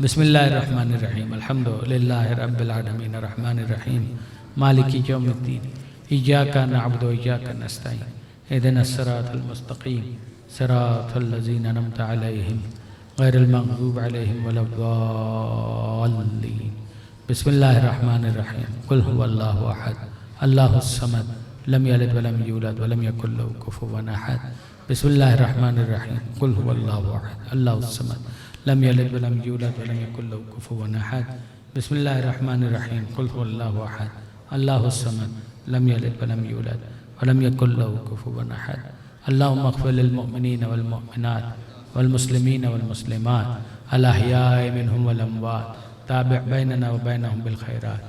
بسم اللہ الرحمن الرحیم. الحمدللہ رب العالمین الرحمن الرحیم مالک یوم الدین. ایاک نعبد و ایاک نستعین. اهدنا الصراط المستقیم صراط الذین انعمت علیہم غیر المغضوب علیہم ولا الضالین. بسم اللہ الرحمن الرحیم. قل هو اللہ احد اللہ الصمد لم یلد ولم یولد ولم یکن له کفوا احد. بسم اللہ الرحمن الرحیم. قل هو اللہ احد اللہ الصمد لم یلد ولم یولد ولم یکن له کفوا احد. بسم اللہ الرحمن الرحیم. قل هو اللہ احد اللہ الصمد لم یلد ولم یولد ولم یکن له کفوا احد. اللهم اغفر للمؤمنين والمؤمنات والمسلمين والمسلمات الأحياء منهم والأموات تابع بيننا وبينهم بالخيرات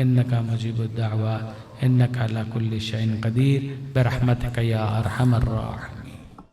إنك مجيب الدعوات إنك على كل شيء قدير برحمتك يا أرحم الراحمين.